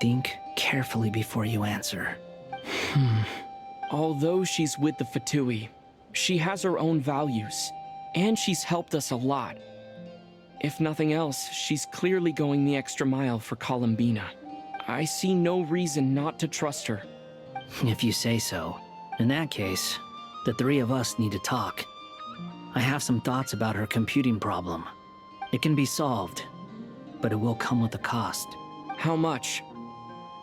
Think carefully before you answer. Although she's with the Fatui, she has her own values, and she's helped us a lot. If nothing else, she's clearly going the extra mile for Columbina. I see no reason not to trust her. If you say so. In that case, the three of us need to talk. I have some thoughts about her computing problem. It can be solved, but it will come with a cost. How much?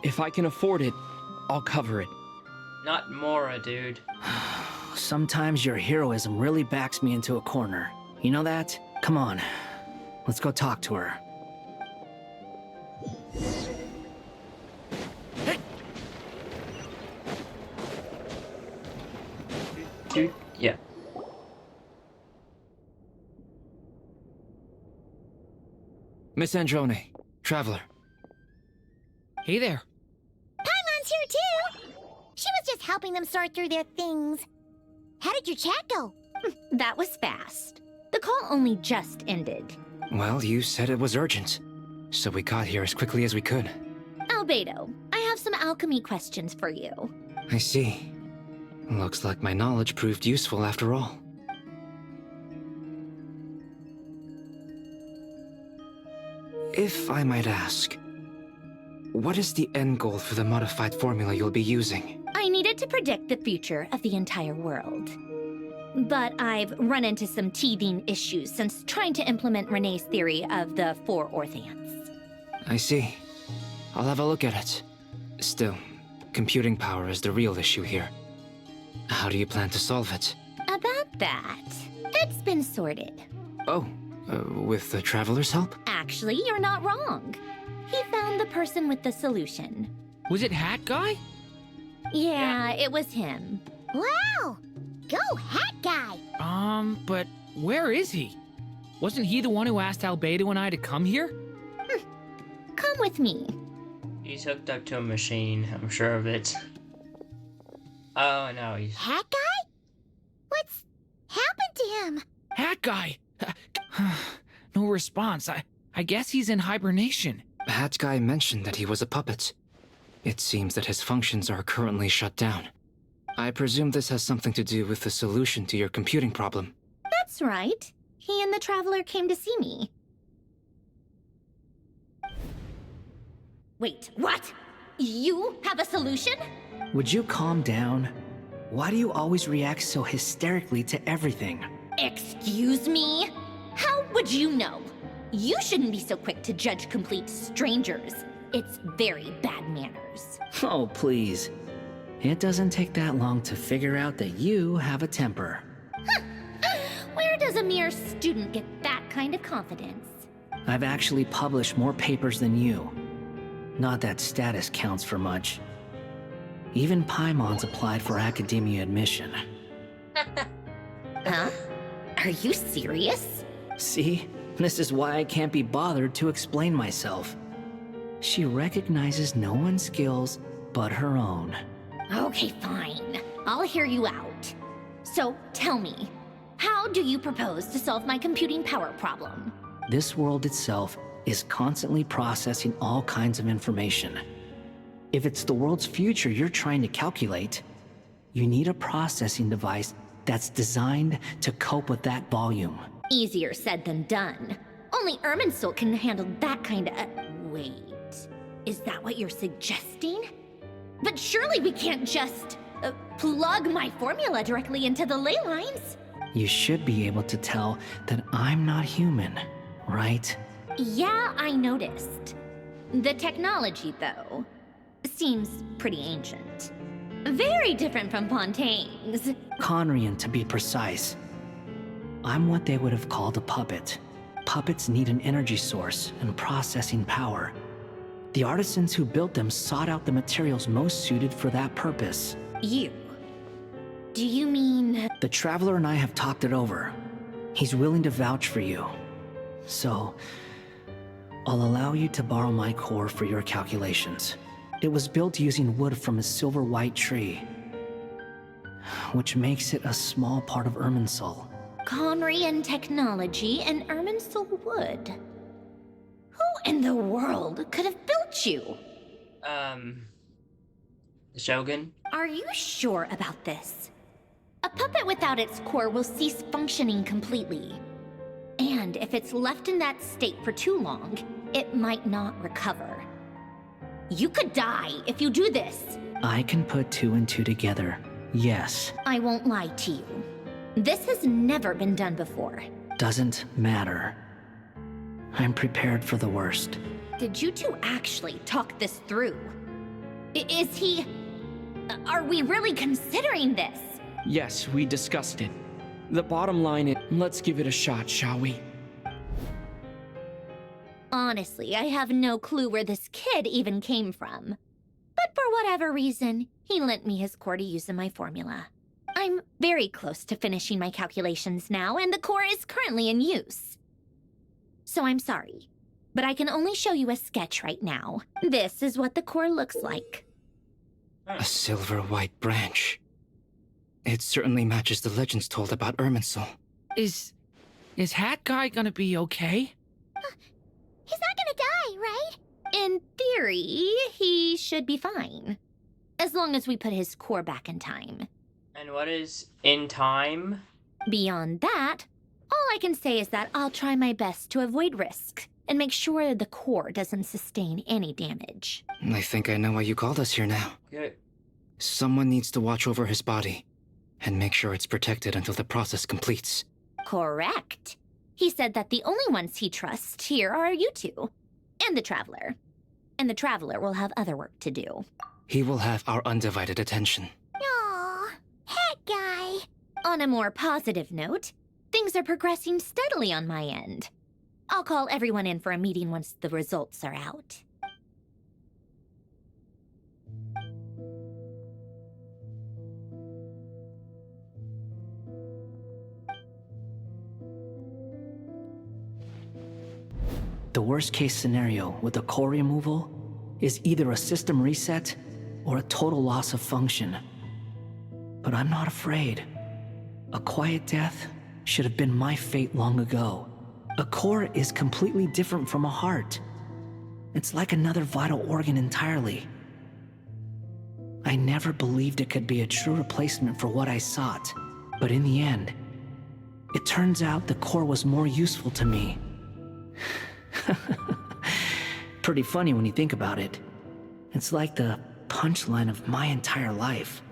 If I can afford it, I'll cover it. Not Mora, dude. Sometimes your heroism really backs me into a corner. You know that? Come on. Let's go talk to her. Dude, yeah. Miss Androne, Traveler. Hey there. Paimon's here too! She was just helping them sort through their things. How did your chat go? That was fast. The call only just ended. Well, you said it was urgent, so we got here as quickly as we could. Albedo, I have some alchemy questions for you. I see. Looks like my knowledge proved useful after all. If I might ask, what is the end goal for the modified formula you'll be using? I needed to predict the future of the entire world. But I've run into some teething issues since trying to implement Renee's theory of the four Orthants. I see. I'll have a look at it. Still, computing power is the real issue here. How do you plan to solve it? About that, it's been sorted. Oh, with the Traveler's help? Actually, you're not wrong. He found the person with the solution. Was it Hat Guy? Yeah, it was him. Wow! Go, Hat Guy! But where is he? Wasn't he the one who asked Albedo and I to come here? Come with me. He's hooked up to a machine, I'm sure of it. Oh, no, he's... Hat Guy? What's happened to him? Hat Guy! No response. I guess he's in hibernation. Hat Guy mentioned that he was a puppet. It seems that his functions are currently shut down. I presume this has something to do with the solution to your computing problem. That's right. He and the Traveler came to see me. Wait, what? You have a solution? Would you calm down? Why do you always react so hysterically to everything? Excuse me? How would you know? You shouldn't be so quick to judge complete strangers. It's very bad manners. Oh, please. It doesn't take that long to figure out that you have a temper. Where does a mere student get that kind of confidence? I've actually published more papers than you. Not that status counts for much. Even Paimon's applied for academia admission. Huh? Are you serious? See? This is why I can't be bothered to explain myself. She recognizes no one's skills but her own. Okay, fine. I'll hear you out. So, tell me, how do you propose to solve my computing power problem? This world itself is constantly processing all kinds of information. If it's the world's future you're trying to calculate, you need a processing device that's designed to cope with that volume. Easier said than done. Only Irminsul can handle that kind of... wait. Is that what you're suggesting? But surely we can't just... plug my formula directly into the ley lines. You should be able to tell that I'm not human, right? Yeah, I noticed. The technology, though, seems pretty ancient. Very different from Fontaine's. Conrian, to be precise. I'm what they would have called a puppet. Puppets need an energy source and processing power. The artisans who built them sought out the materials most suited for that purpose. You? Do you mean... The Traveler and I have talked it over. He's willing to vouch for you. So, I'll allow you to borrow my core for your calculations. It was built using wood from a silver white tree, which makes it a small part of Irminsul. Conrian technology and Irminsul wood. Who in the world could have built you? The Shogun? Are you sure about this? A puppet without its core will cease functioning completely. And if it's left in that state for too long, it might not recover. You could die if you do this. I can put 2 and 2 together, yes. I won't lie to you. This has never been done before. Doesn't matter. I'm prepared for the worst. Did you two actually talk this through? Is he... Are we really considering this? Yes, we discussed it. The bottom line is, let's give it a shot, shall we? Honestly, I have no clue where this kid even came from. But for whatever reason, he lent me his core to use in my formula. I'm very close to finishing my calculations now, and the core is currently in use. So I'm sorry, but I can only show you a sketch right now. This is what the core looks like. A silver-white branch. It certainly matches the legends told about Irminsul. Is Hat Guy gonna be okay? He's not gonna die, right? In theory, he should be fine. As long as we put his core back in time. And what is in time? Beyond that, all I can say is that I'll try my best to avoid risk and make sure the core doesn't sustain any damage. I think I know why you called us here now. Good. Someone needs to watch over his body and make sure it's protected until the process completes. Correct. He said that the only ones he trusts here are you two, and the Traveler. And the Traveler will have other work to do. He will have our undivided attention. Aw, Hat Guy. On a more positive note, things are progressing steadily on my end. I'll call everyone in for a meeting once the results are out. The worst case scenario with the core removal is either a system reset or a total loss of function. But I'm not afraid. A quiet death should have been my fate long ago. A core is completely different from a heart. It's like another vital organ entirely. I never believed it could be a true replacement for what I sought. But in the end, it turns out the core was more useful to me. Pretty funny when you think about it. It's like the punchline of my entire life.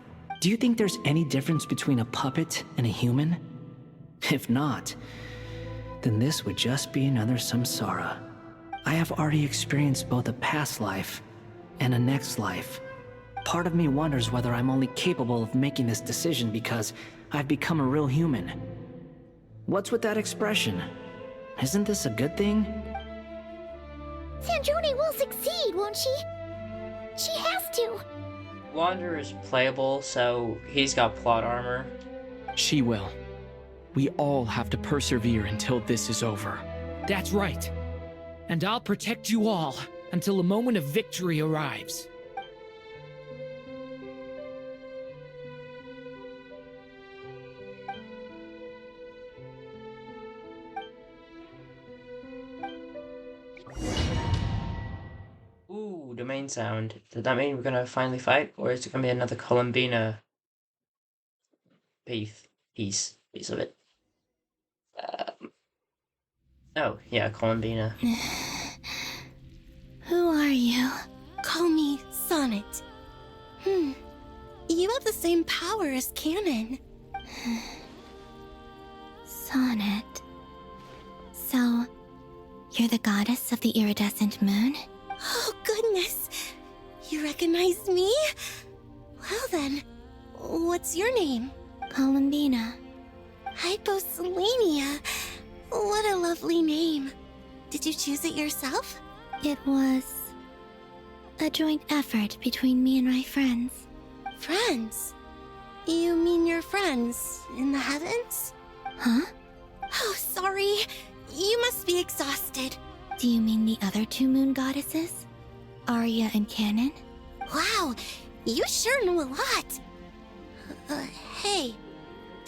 Do you think there's any difference between a puppet and a human? If not, then this would just be another samsara. I have already experienced both a past life and a next life. Part of me wonders whether I'm only capable of making this decision because I've become a real human. What's with that expression? Isn't this a good thing? Sandrone will succeed, won't she? She has to. Wander is playable, so he's got plot armor. She will. We all have to persevere until this is over. That's right. And I'll protect you all until a moment of victory arrives. Ooh, domain sound. Does that mean we're gonna finally fight, or is it gonna be another Columbina piece of it? Oh, yeah, Columbina. Who are you? Call me Sonnet. You have the same power as Canon. Sonnet. So, you're the goddess of the iridescent moon? Oh, goodness. You recognize me? Well then, what's your name? Columbina. Hyposelenia. What a lovely name. Did you choose it yourself? It was a joint effort between me and my friends. Friends? You mean your friends in the heavens? Huh? Oh, sorry. You must be exhausted. Do you mean the other two moon goddesses? Arya and Canon? Wow, you sure know a lot. Hey,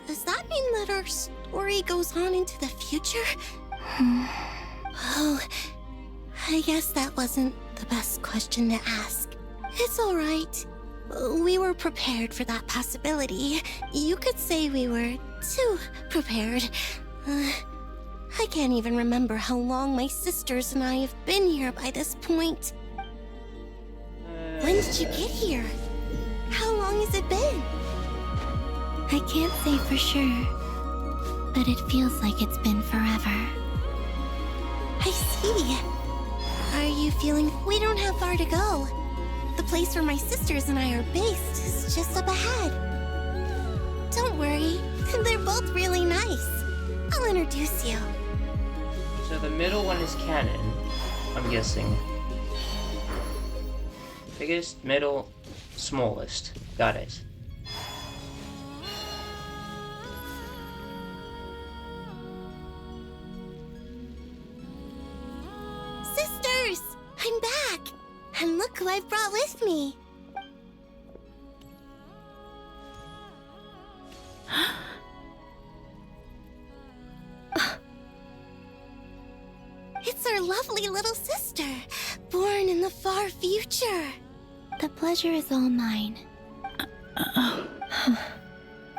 does that mean that our story goes on into the future? Oh, I guess that wasn't the best question to ask. It's alright. We were prepared for that possibility. You could say we were too prepared. I can't even remember how long my sisters and I have been here by this point. When did you get here? How long has it been? I can't say for sure, but it feels like it's been forever. I see. Are you feeling... We don't have far to go. The place where my sisters and I are based is just up ahead. Don't worry, they're both really nice. I'll introduce you. So the middle one is canon, I'm guessing. Biggest, middle, smallest. Got it. Sisters! I'm back! And look who I've brought with me! It's our lovely little sister, born in the far future. The pleasure is all mine.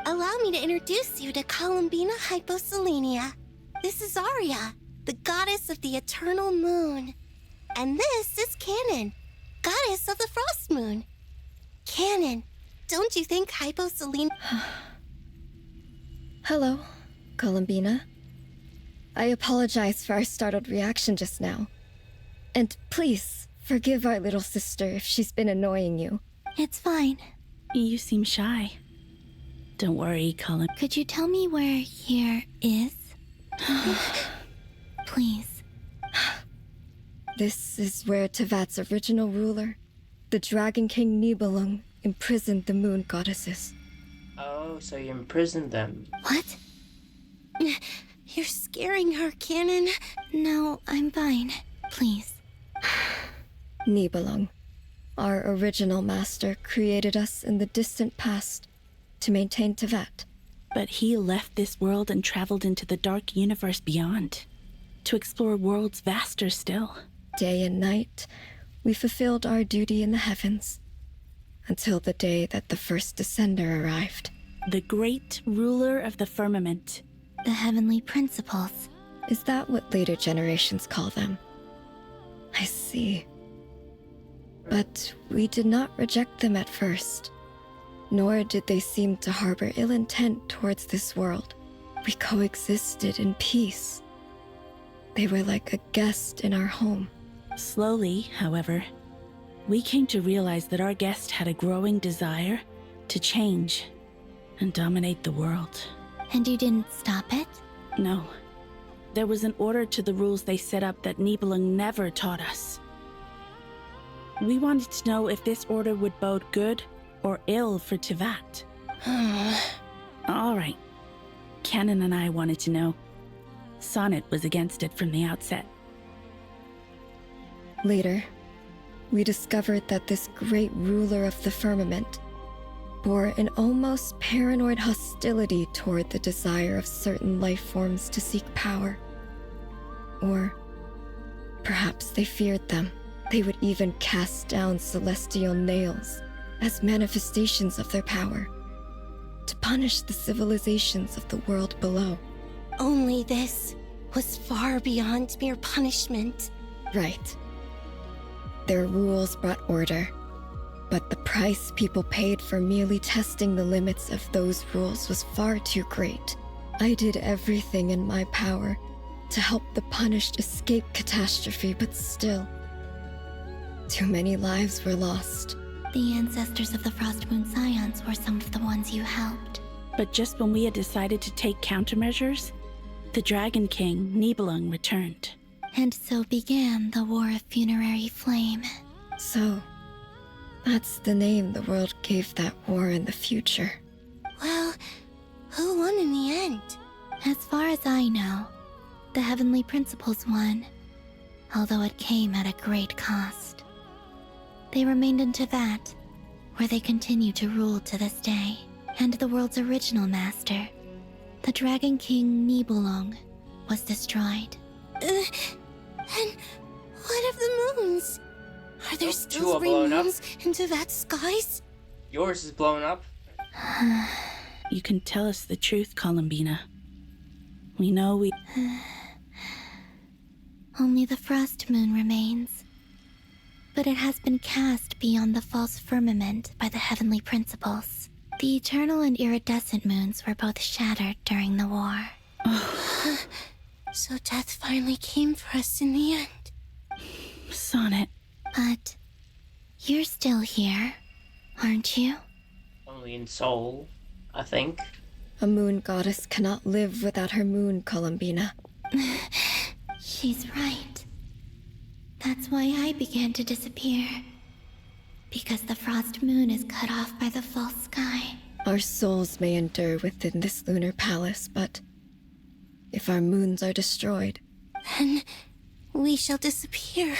Allow me to introduce you to Columbina Hyposelenia. This is Arya, the goddess of the eternal moon. And this is Canon, goddess of the frost moon. Canon, don't you think Hyposelenia... Hello, Columbina. I apologize for our startled reaction just now. And please, forgive our little sister if she's been annoying you. It's fine. You seem shy. Don't worry, Colin. Could you tell me where here is? Please. This is where Tevat's original ruler, the Dragon King Nibelung, imprisoned the moon goddesses. Oh, so you imprisoned them. What? You're scaring her, Canon. No, I'm fine. Please. Nibelung, our original master, created us in the distant past to maintain Tevat. But he left this world and traveled into the dark universe beyond, to explore worlds vaster still. Day and night, we fulfilled our duty in the heavens, until the day that the first Descender arrived. The great ruler of the firmament. The heavenly principles. Is that what later generations call them? I see. But we did not reject them at first, nor did they seem to harbor ill intent towards this world. We coexisted in peace. They were like a guest in our home. Slowly, however, we came to realize that our guest had a growing desire to change and dominate the world. And you didn't stop it? No. There was an order to the rules they set up that Nibelung never taught us. We wanted to know if this order would bode good or ill for Tevat. All right. Canon and I wanted to know. Sonnet was against it from the outset. Later, we discovered that this great ruler of the firmament bore an almost paranoid hostility toward the desire of certain life forms to seek power. Or perhaps they feared them. They would even cast down celestial nails as manifestations of their power, to punish the civilizations of the world below. Only this was far beyond mere punishment. Right. Their rules brought order, but the price people paid for merely testing the limits of those rules was far too great. I did everything in my power to help the punished escape catastrophe, but still, too many lives were lost. The ancestors of the Frost Moon Scions were some of the ones you helped. But just when we had decided to take countermeasures, the Dragon King, Nibelung, returned. And so began the War of Funerary Flame. So, that's the name the world gave that war in the future. Well, who won in the end? As far as I know, the Heavenly Principles won, although it came at a great cost. They remained in Tevat, where they continue to rule to this day. And the world's original master, the Dragon King Nibelung, was destroyed. And what of the moons? Are there still three moons in Tevat's skies? Yours is blown up. You can tell us the truth, Columbina. We know we... Only the Frost Moon remains. but it has been cast beyond the false firmament by the heavenly principles. The eternal and iridescent moons were both shattered during the war. So death finally came for us in the end. Sonnet. But you're still here, aren't you? Only in soul, I think. A moon goddess cannot live without her moon, Columbina. She's right. That's why I began to disappear. Because the frost moon is cut off by the false sky. Our souls may endure within this lunar palace, but if our moons are destroyed, then we shall disappear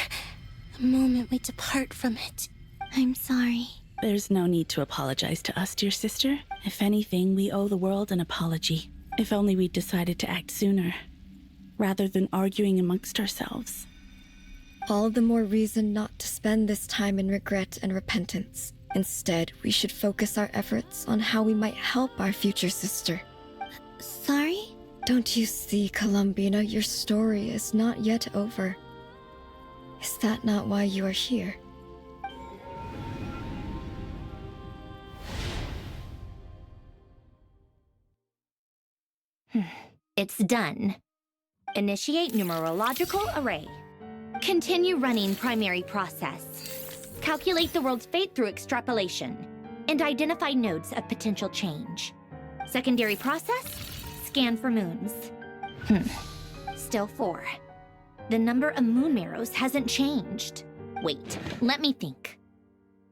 the moment we depart from it. I'm sorry. There's no need to apologize to us, dear sister. If anything, we owe the world an apology. If only we'd decided to act sooner, rather than arguing amongst ourselves. All the more reason not to spend this time in regret and repentance. Instead, we should focus our efforts on how we might help our future sister. Sorry? Don't you see, Columbina, your story is not yet over. Is that not why you are here? It's done. Initiate numerological array. Continue running primary process. Calculate the world's fate through extrapolation. And identify nodes of potential change. Secondary process? Scan for moons. Still 4. The number of moon marrows hasn't changed. Wait, let me think.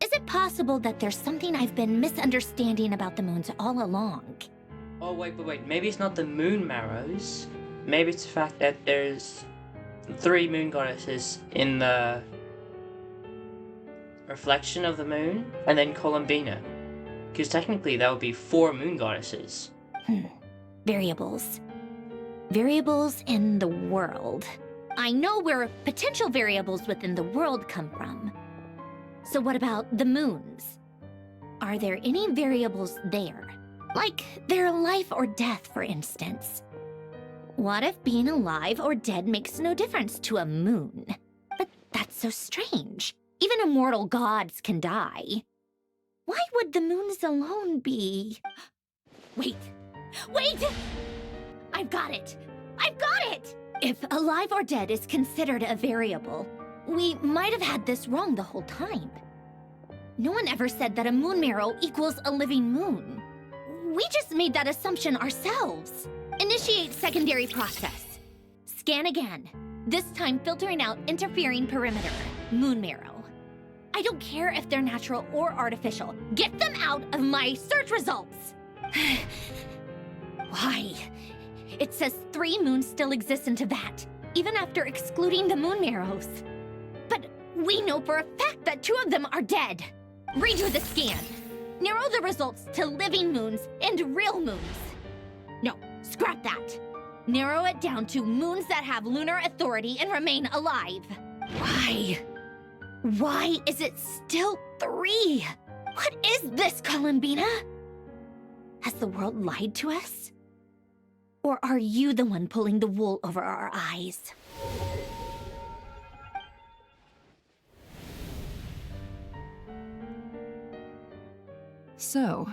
Is it possible that there's something I've been misunderstanding about the moons all along? Oh, wait. Maybe it's not the moon marrows. Maybe it's the fact that there's 3 moon goddesses in the reflection of the moon, and then Columbina. Because technically that would be 4 moon goddesses. Variables. Variables in the world. I know where potential variables within the world come from. So what about the moons? Are there any variables there? Like their life or death, for instance. What if being alive or dead makes no difference to a moon? But that's so strange. Even immortal gods can die. Why would the moons alone be... Wait! I've got it! If alive or dead is considered a variable, we might have had this wrong the whole time. No one ever said that a moon marrow equals a living moon. We just made that assumption ourselves. Initiate secondary process. Scan again. This time filtering out interfering perimeter. Moon marrow. I don't care if they're natural or artificial. Get them out of my search results! Why? It says 3 moons still exist in Teyvat, even after excluding the moon marrows. But we know for a fact that 2 of them are dead. Redo the scan. Narrow the results to living moons and real moons. No, scrap that. Narrow it down to moons that have lunar authority and remain alive. Why? Why is it still 3? What is this, Columbina? Has the world lied to us? Or are you the one pulling the wool over our eyes? So,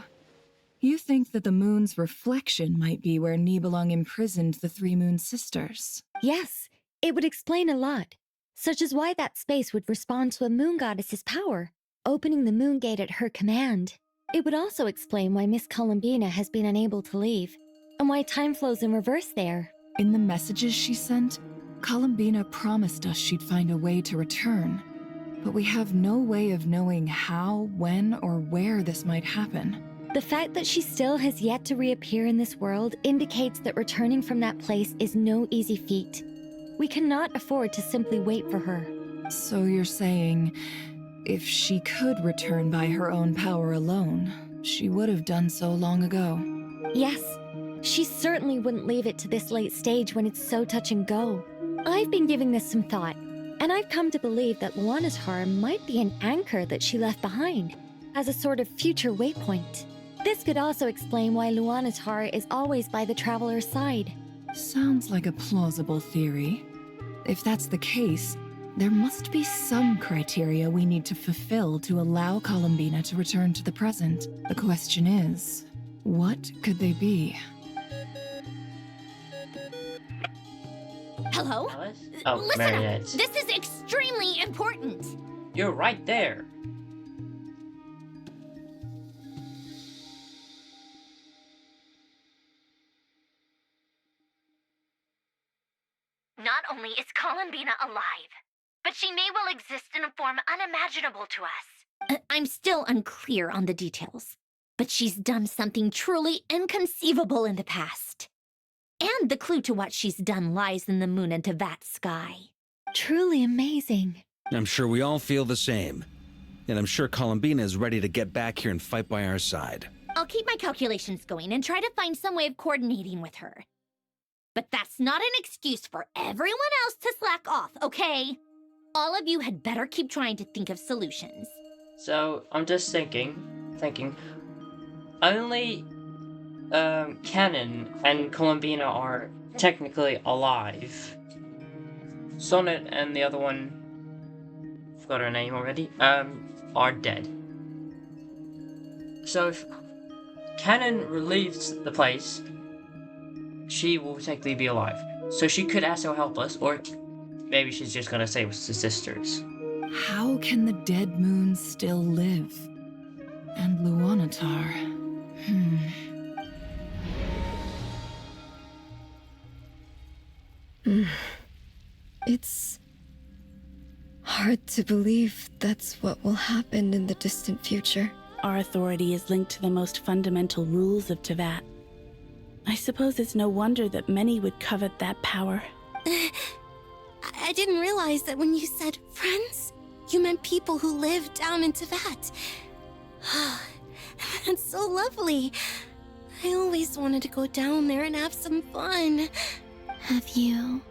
you think that the moon's reflection might be where Nibelung imprisoned the 3 moon sisters? Yes, it would explain a lot, such as why that space would respond to a moon goddess's power, opening the moon gate at her command. It would also explain why Miss Columbina has been unable to leave, and why time flows in reverse there. In the messages she sent, Columbina promised us she'd find a way to return. But we have no way of knowing how, when, or where this might happen. The fact that she still has yet to reappear in this world indicates that returning from that place is no easy feat. We cannot afford to simply wait for her. So you're saying, if she could return by her own power alone, she would have done so long ago? Yes, she certainly wouldn't leave it to this late stage when it's so touch and go. I've been giving this some thought, and I've come to believe that Luanatar might be an anchor that she left behind, as a sort of future waypoint. This could also explain why Luanatar is always by the traveler's side. Sounds like a plausible theory. If that's the case, There must be some criteria we need to fulfill to allow Columbina to return to the present. The question is, what could they be? Hello? Alice? Oh, Listen Marionette. up. This is extremely important. You're right there. Not only is Columbina alive, but she may well exist in a form unimaginable to us. I'm still unclear on the details, but she's done something truly inconceivable in the past. And the clue to what she's done lies in the moon and Tevat sky. Truly amazing. I'm sure we all feel the same. And I'm sure Columbina is ready to get back here and fight by our side. I'll keep my calculations going and try to find some way of coordinating with her. But that's not an excuse for everyone else to slack off, okay? All of you had better keep trying to think of solutions. So, I'm just thinking, only Canon and Columbina are technically alive. Sonnet and the other one, forgot her name already, are dead. So if Canon relieves the place, she will technically be alive. So she could also help us, or maybe she's just gonna save us, the sisters. How can the dead moons still live? And Luanatar? It's hard to believe that's what will happen in the distant future. Our authority is linked to the most fundamental rules of Tevat. I suppose it's no wonder that many would covet that power. I didn't realize that when you said friends, you meant people who live down in Tevat. That's so lovely. I always wanted to go down there and have some fun. Have you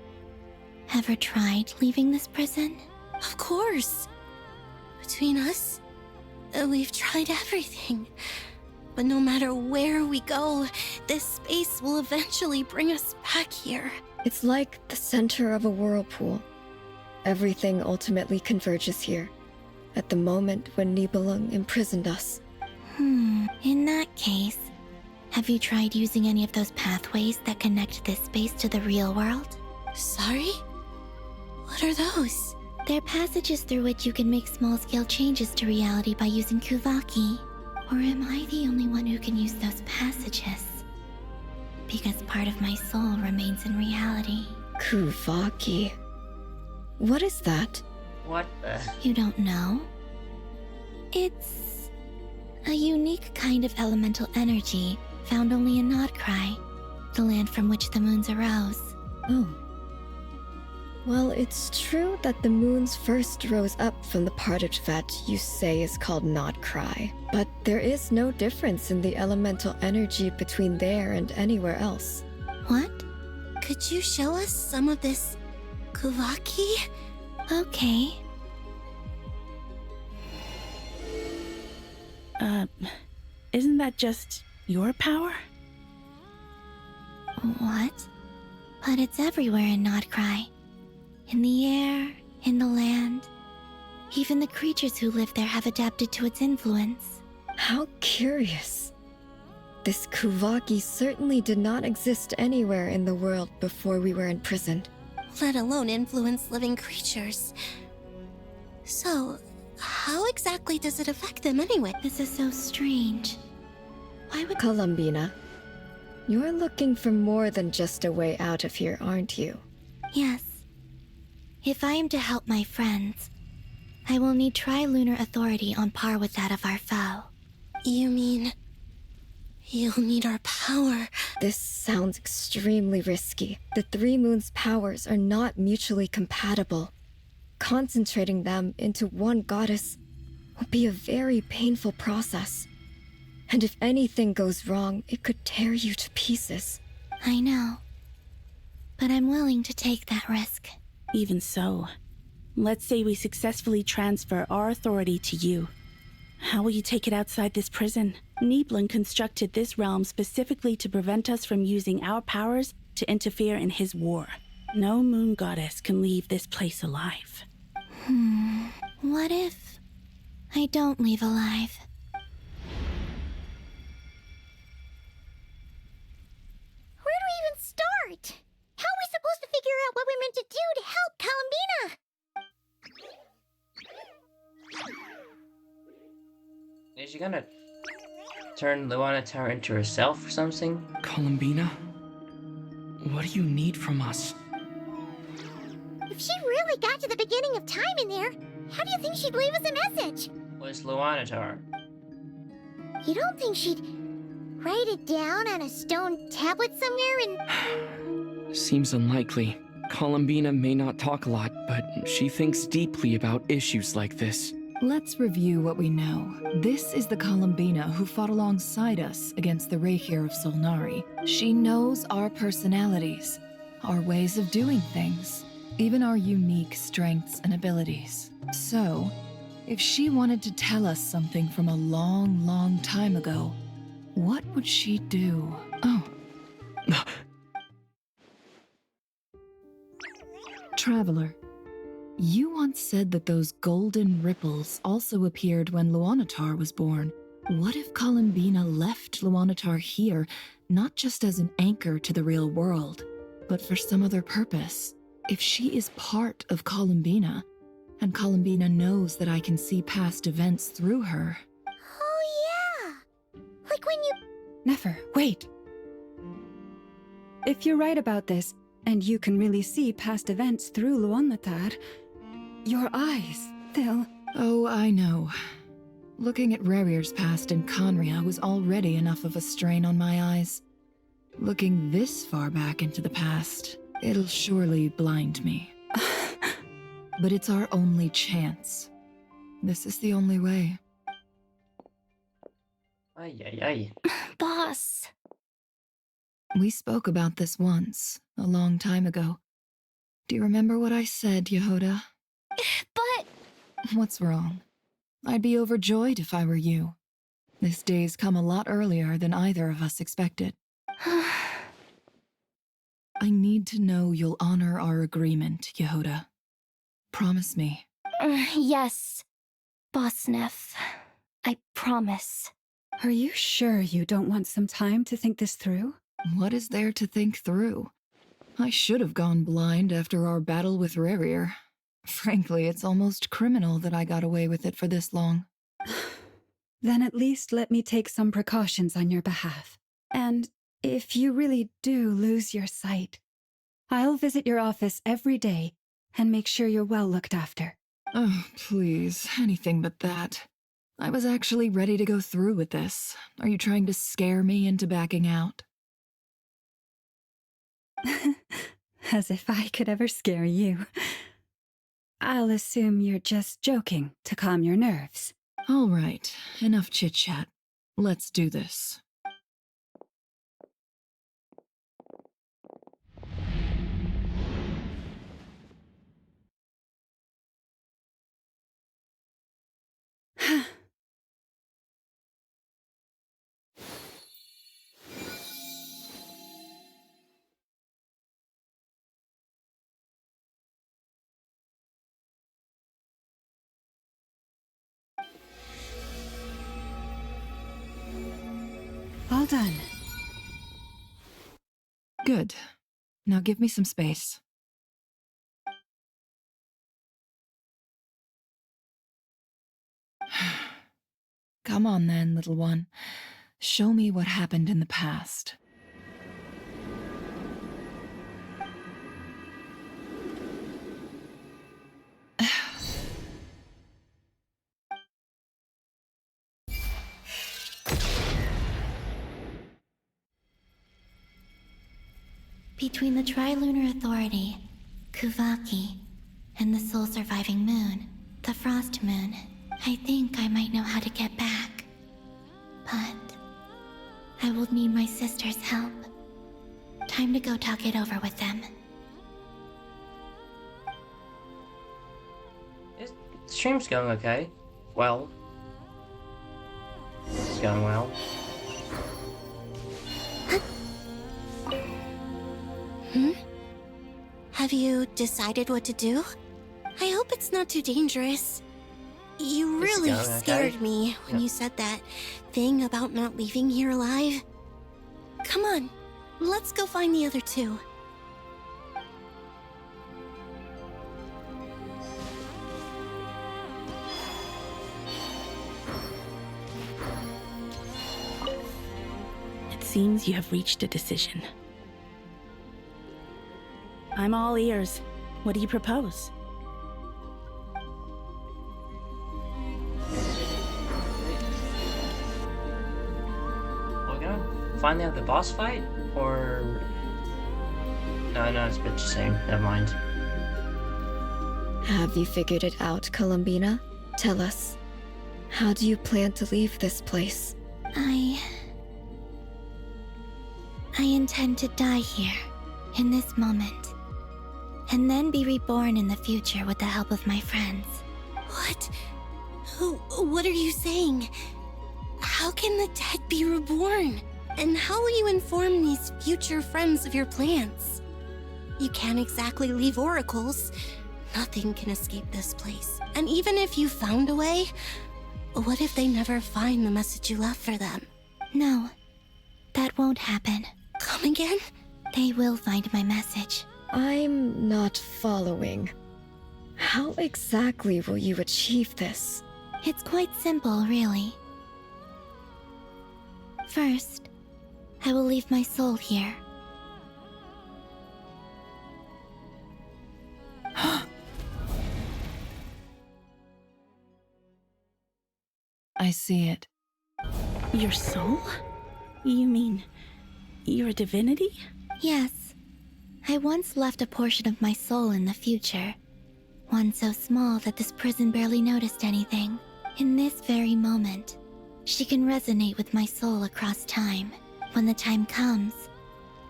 ever tried leaving this prison? Of course. Between us, we've tried everything. But no matter where we go, this space will eventually bring us back here. It's like the center of a whirlpool. Everything ultimately converges here, at the moment when Nibelung imprisoned us. In that case, have you tried using any of those pathways that connect this space to the real world? Sorry? What are those? They're passages through which you can make small-scale changes to reality by using Kuvaki. Or am I the only one who can use those passages? Because part of my soul remains in reality. Kuvaki. What is that? What the? You don't know? It's a unique kind of elemental energy found only in Nodcry, the land from which the moons arose. Oh. Well, it's true that the moons first rose up from the part of Tevat you say is called Nodcry, but there is no difference in the elemental energy between there and anywhere else. What? Could you show us some of this Kuvaki? Okay. Isn't that just your power? What? But it's everywhere in Nodcry. In the air, in the land. Even the creatures who live there have adapted to its influence. How curious. This Kuvaki certainly did not exist anywhere in the world before we were imprisoned. Let alone influence living creatures. So, how exactly does it affect them anyway? This is so strange. Why would... Columbina, you're looking for more than just a way out of here, aren't you? Yes. If I am to help my friends, I will need trilunar authority on par with that of our foe. You mean... you'll need our power? This sounds extremely risky. The Three Moons' powers are not mutually compatible. Concentrating them into one goddess will be a very painful process. And if anything goes wrong, it could tear you to pieces. I know. But I'm willing to take that risk. Even so, let's say we successfully transfer our authority to you. How will you take it outside this prison? Nibelung constructed this realm specifically to prevent us from using our powers to interfere in his war. No moon goddess can leave this place alive. What if I don't leave alive? Where do we even start? How are we supposed to figure out what we're meant to do to help Columbina? Is she gonna turn Luanatar into herself or something? Columbina? What do you need from us? If she really got to the beginning of time in there, how do you think she'd leave us a message? Where's Luanatar? You don't think she'd write it down on a stone tablet somewhere and... Seems unlikely. Columbina may not talk a lot, but she thinks deeply about issues like this. Let's review what we know. This is the Columbina who fought alongside us against the Reykir of Solnari. She knows our personalities, our ways of doing things, even our unique strengths and abilities. So, if she wanted to tell us something from a long, long time ago, what would she do? Oh. Traveler, you once said that those golden ripples also appeared when Luanatar was born. What if Columbina left Luanatar here, not just as an anchor to the real world, but for some other purpose? If she is part of Columbina, and Columbina knows that I can see past events through her. Oh yeah! Like when you... Nefer, wait! If you're right about this, and you can really see past events through Luanatar, your eyes, they'll... Oh, I know. Looking at Rerir's past in Conria was already enough of a strain on my eyes. Looking this far back into the past, it'll surely blind me. But it's our only chance. This is the only way. Ay, ay, ay. Boss. We spoke about this once, a long time ago. Do you remember what I said, Yehoda? But... What's wrong? I'd be overjoyed if I were you. This day's come a lot earlier than either of us expected. I need to know you'll honor our agreement, Yehoda. Promise me. Yes, Boss Neff. I promise. Are you sure you don't want some time to think this through? What is there to think through? I should have gone blind after our battle with Rerir. Frankly, it's almost criminal that I got away with it for this long. Then at least let me take some precautions on your behalf. And if you really do lose your sight, I'll visit your office every day and make sure you're well looked after. Oh, please, anything but that. I was actually ready to go through with this. Are you trying to scare me into backing out? As if I could ever scare you. I'll assume you're just joking to calm your nerves. All right, enough chit-chat. Let's do this. All done. Good. Now give me some space. Come on then, little one. Show me what happened in the past. Between the Trilunar Authority, Kuvaki, and the soul-surviving moon, the Frost Moon, I think I might know how to get back. But I will need my sister's help. Time to go talk it over with them. The stream's going okay. Well. It's going well. Have you decided what to do? I hope it's not too dangerous. You It's really going okay. scared me when you said that thing about not leaving here alive. Come on, let's go find the other two. It seems you have reached a decision. I'm all ears. What do you propose? We're gonna finally have the boss fight, or no, it's a bit the same. Never mind. Have you figured it out, Columbina? Tell us. How do you plan to leave this place? I intend to die here, in this moment, and then be reborn in the future with the help of my friends. What? What are you saying? How can the dead be reborn? And how will you inform these future friends of your plans? You can't exactly leave oracles. Nothing can escape this place. And even if you found a way, what if they never find the message you left for them? No, that won't happen. Come again? They will find my message. I'm not following. How exactly will you achieve this? It's quite simple, really. First, I will leave my soul here. I see it. Your soul? You mean you're a divinity? Yes. I once left a portion of my soul in the future. One so small that this prison barely noticed anything. In this very moment, she can resonate with my soul across time. When the time comes,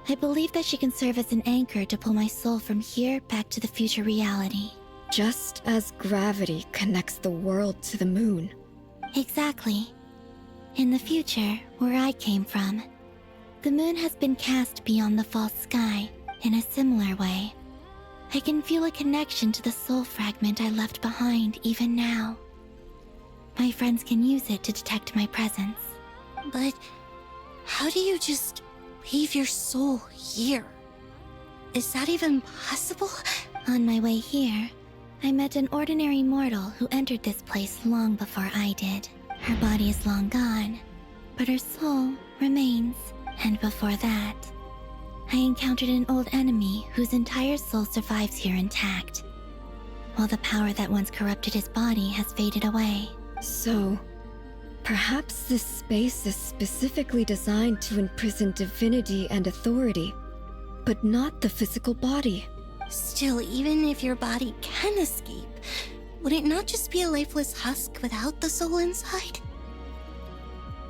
I believe that she can serve as an anchor to pull my soul from here back to the future reality. Just as gravity connects the world to the moon. Exactly. In the future, where I came from, the moon has been cast beyond the false sky in a similar way. I can feel a connection to the soul fragment I left behind even now. My friends can use it to detect my presence. But how do you just leave your soul here? Is that even possible? On my way here, I met an ordinary mortal who entered this place long before I did. Her body is long gone, but her soul remains. And before that, I encountered an old enemy whose entire soul survives here intact, while the power that once corrupted his body has faded away. So, perhaps this space is specifically designed to imprison divinity and authority, but not the physical body. Still, even if your body can escape, would it not just be a lifeless husk without the soul inside?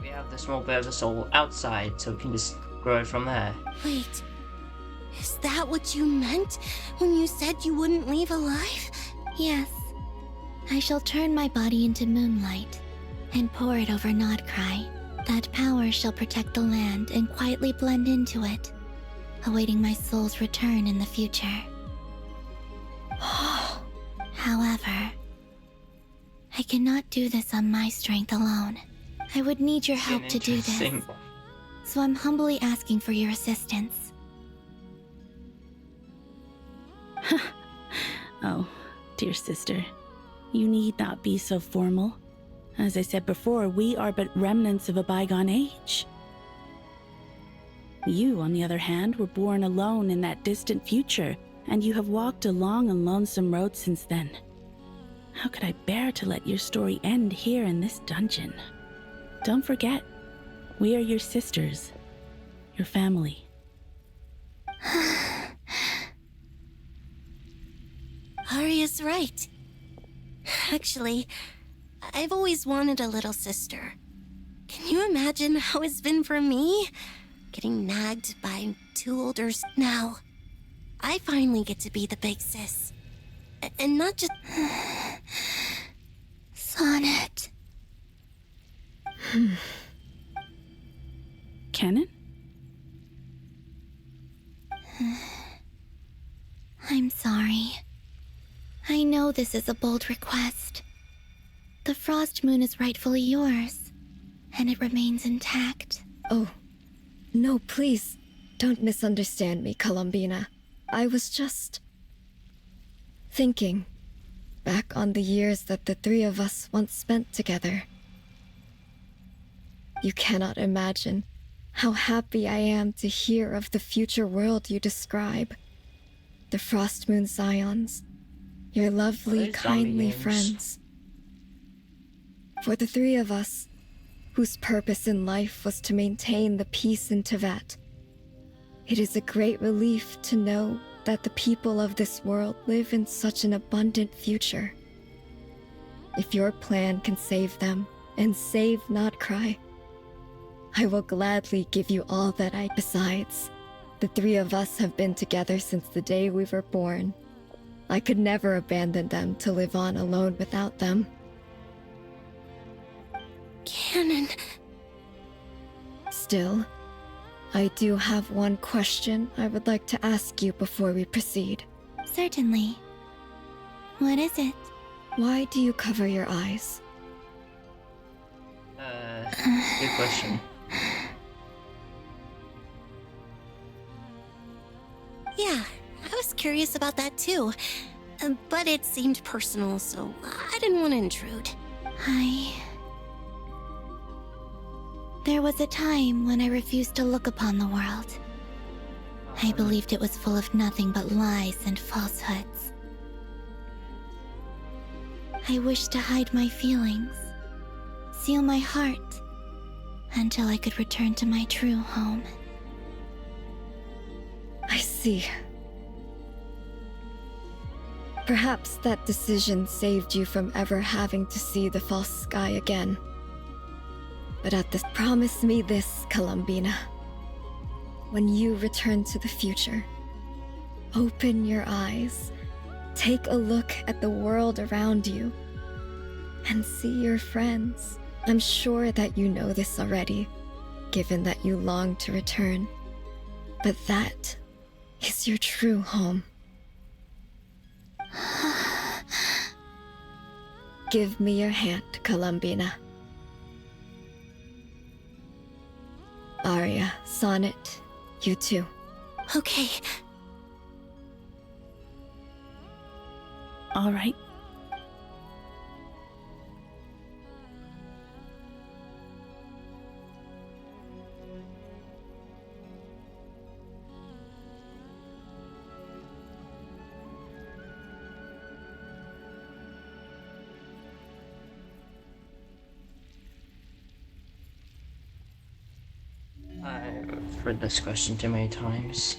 We have the small bit of the soul outside, so we can just grow it from there. Wait, is that what you meant when you said you wouldn't leave alive? Yes. I shall turn my body into moonlight and pour it over Nodcry. That power shall protect the land and quietly blend into it, awaiting my soul's return in the future. However, I cannot do this on my strength alone. I would need your help to do this. So I'm humbly asking for your assistance. Oh, dear sister. You need not be so formal. As I said before, we are but remnants of a bygone age. You, on the other hand, were born alone in that distant future, and you have walked a long and lonesome road since then. How could I bear to let your story end here in this dungeon? Don't forget, we are your sisters, your family. Arya's right. Actually, I've always wanted a little sister. Can you imagine how it's been for me? Getting nagged by two elders now. I finally get to be the big sis. And not just... Sonnet. Kennen? I'm sorry. I know this is a bold request. The Frost Moon is rightfully yours, and it remains intact. Oh, no, please. Don't misunderstand me, Columbina. I was just thinking back on the years that the three of us once spent together. You cannot imagine how happy I am to hear of the future world you describe. The Frost Moon Scions, your lovely, kindly friends. For the three of us, whose purpose in life was to maintain the peace in Teyvat, it is a great relief to know that the people of this world live in such an abundant future. If your plan can save them, and save not cry, I will gladly give you all that I... Besides, the three of us have been together since the day we were born. I could never abandon them to live on alone without them. Canon. Still, I do have one question I would like to ask you before we proceed. Certainly. What is it? Why do you cover your eyes? Good question. Yeah, I was curious about that too. But it seemed personal, so I didn't want to intrude. There was a time when I refused to look upon the world. I believed it was full of nothing but lies and falsehoods. I wished to hide my feelings, seal my heart, until I could return to my true home. I see. Perhaps that decision saved you from ever having to see the false sky again. But at this, promise me this, Columbina. When you return to the future, open your eyes, take a look at the world around you, and see your friends. I'm sure that you know this already, given that you long to return. But that is your true home. Give me your hand, Columbina. Arya, Sonnet, you too. Okay. All right. I've heard this question too many times.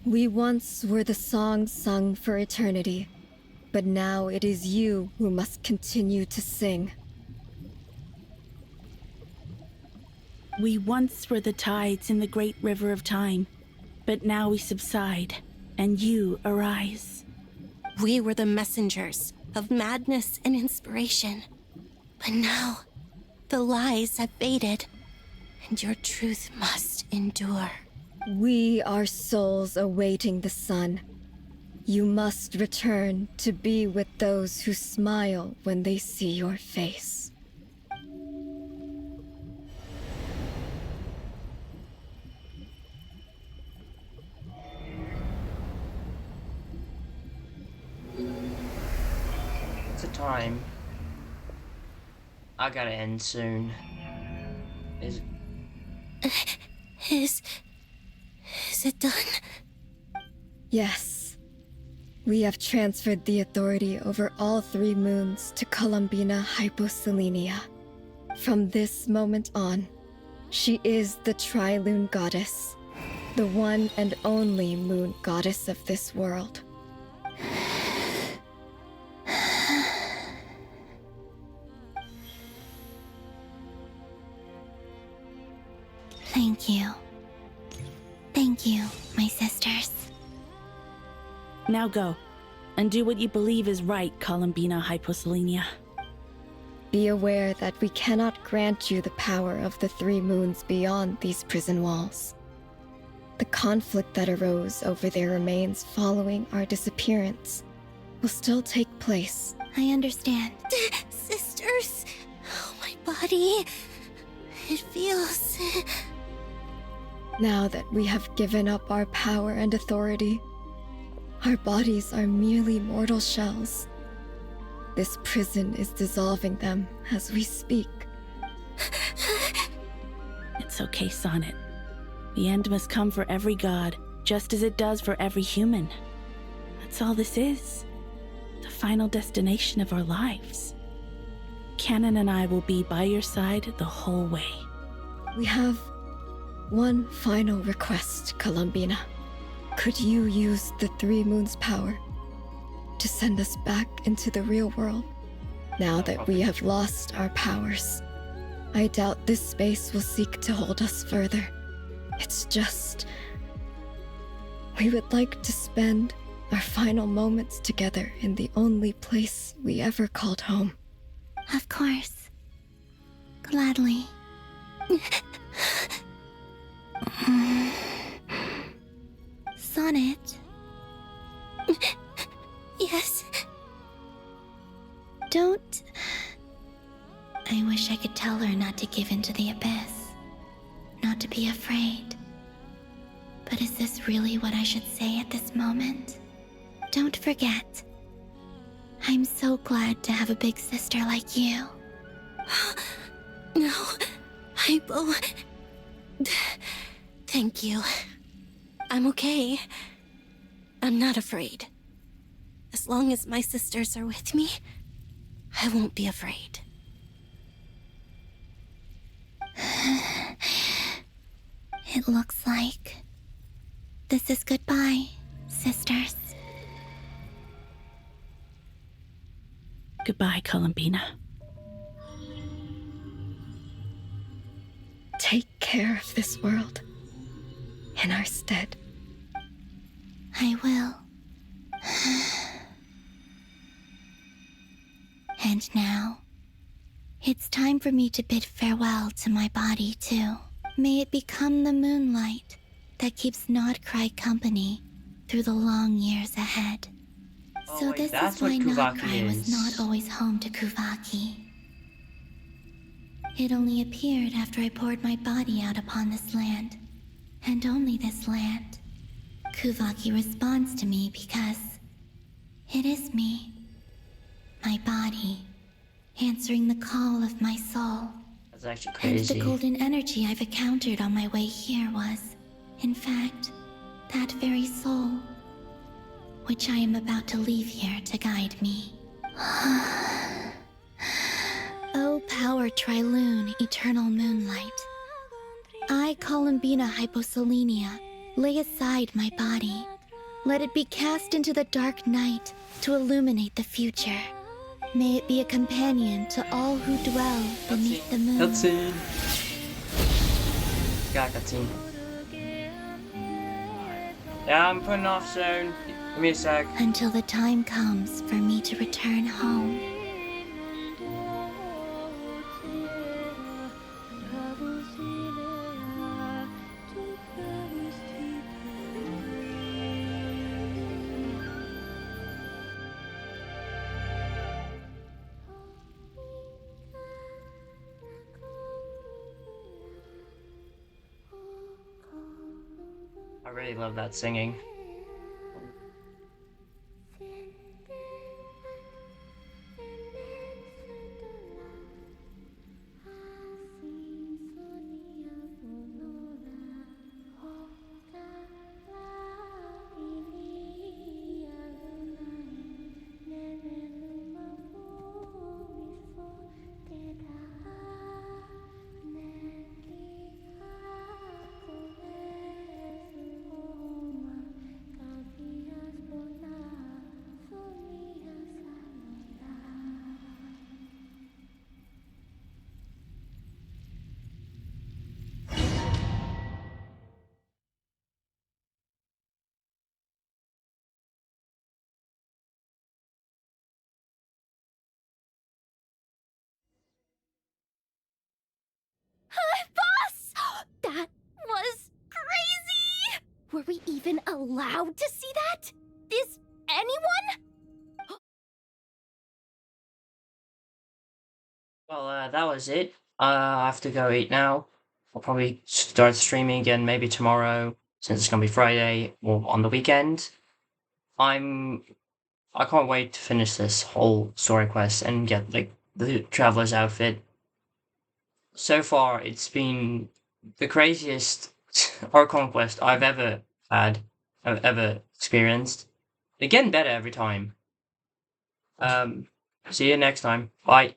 We once were the songs sung for eternity, but now it is you who must continue to sing. We once were the tides in the great river of time, but now we subside, and you arise. We were the messengers of madness and inspiration. But now, the lies have faded, and your truth must endure. We are souls awaiting the sun. You must return to be with those who smile when they see your face. It's a time. I gotta end soon. Is it done? Yes. We have transferred the authority over all three moons to Columbina Hyposelenia. From this moment on, she is the Tri-Lune Goddess, the one and only moon goddess of this world. Thank you. Thank you, my sisters. Now go, and do what you believe is right, Columbina Hyposelenia. Be aware that we cannot grant you the power of the three moons beyond these prison walls. The conflict that arose over their remains following our disappearance will still take place. I understand. Sisters, oh, my body. It feels. Now that we have given up our power and authority, our bodies are merely mortal shells. This prison is dissolving them as we speak. It's okay, Sonnet. The end must come for every god, just as it does for every human. That's all this is. The final destination of our lives. Canon and I will be by your side the whole way. We have one final request, Columbina. Could you use the Three Moons' power to send us back into the real world? Now that we have lost our powers, I doubt this space will seek to hold us further. It's just... we would like to spend our final moments together in the only place we ever called home. Of course. Gladly. Sonnet. Yes? Don't... I wish I could tell her not to give in to the abyss. Not to be afraid. But is this really what I should say at this moment? Don't forget. I'm so glad to have a big sister like you. No, Hypo. Thank you. I'm okay. I'm not afraid. As long as my sisters are with me, I won't be afraid. It looks like this is goodbye, sisters. Goodbye, Columbina. Take care of this world in our stead. I will. And now, it's time for me to bid farewell to my body, too. May it become the moonlight that keeps Nodcry company through the long years ahead. So wait, this that's is why what Kuvaki Nodcry was is. not always home to Kuvaki. It only appeared after I poured my body out upon this land, and only this land. Kuvaki responds to me because it is me, my body, answering the call of my soul. That's actually And crazy. the golden energy I've encountered on my way here was, in fact, that very soul, which I am about to leave here to guide me. O power Trilune, eternal moonlight. I, Columbina Hyposelenia, lay aside my body. Let it be cast into the dark night to illuminate the future. May it be a companion to all who dwell beneath the moon. Cutscene. Got cutscene. Yeah, I'm putting off soon. Give me a sec. Until the time comes for me to return home. I really love that singing. allowed to see that? Is anyone? Well, that was it. I have to go eat now. I'll probably start streaming again maybe tomorrow, since it's gonna be Friday or on the weekend. I can't wait to finish this whole story quest and get like the traveler's outfit. So far, it's been the craziest Archon quest I've ever experienced. They're getting better every time. See you next time. Bye.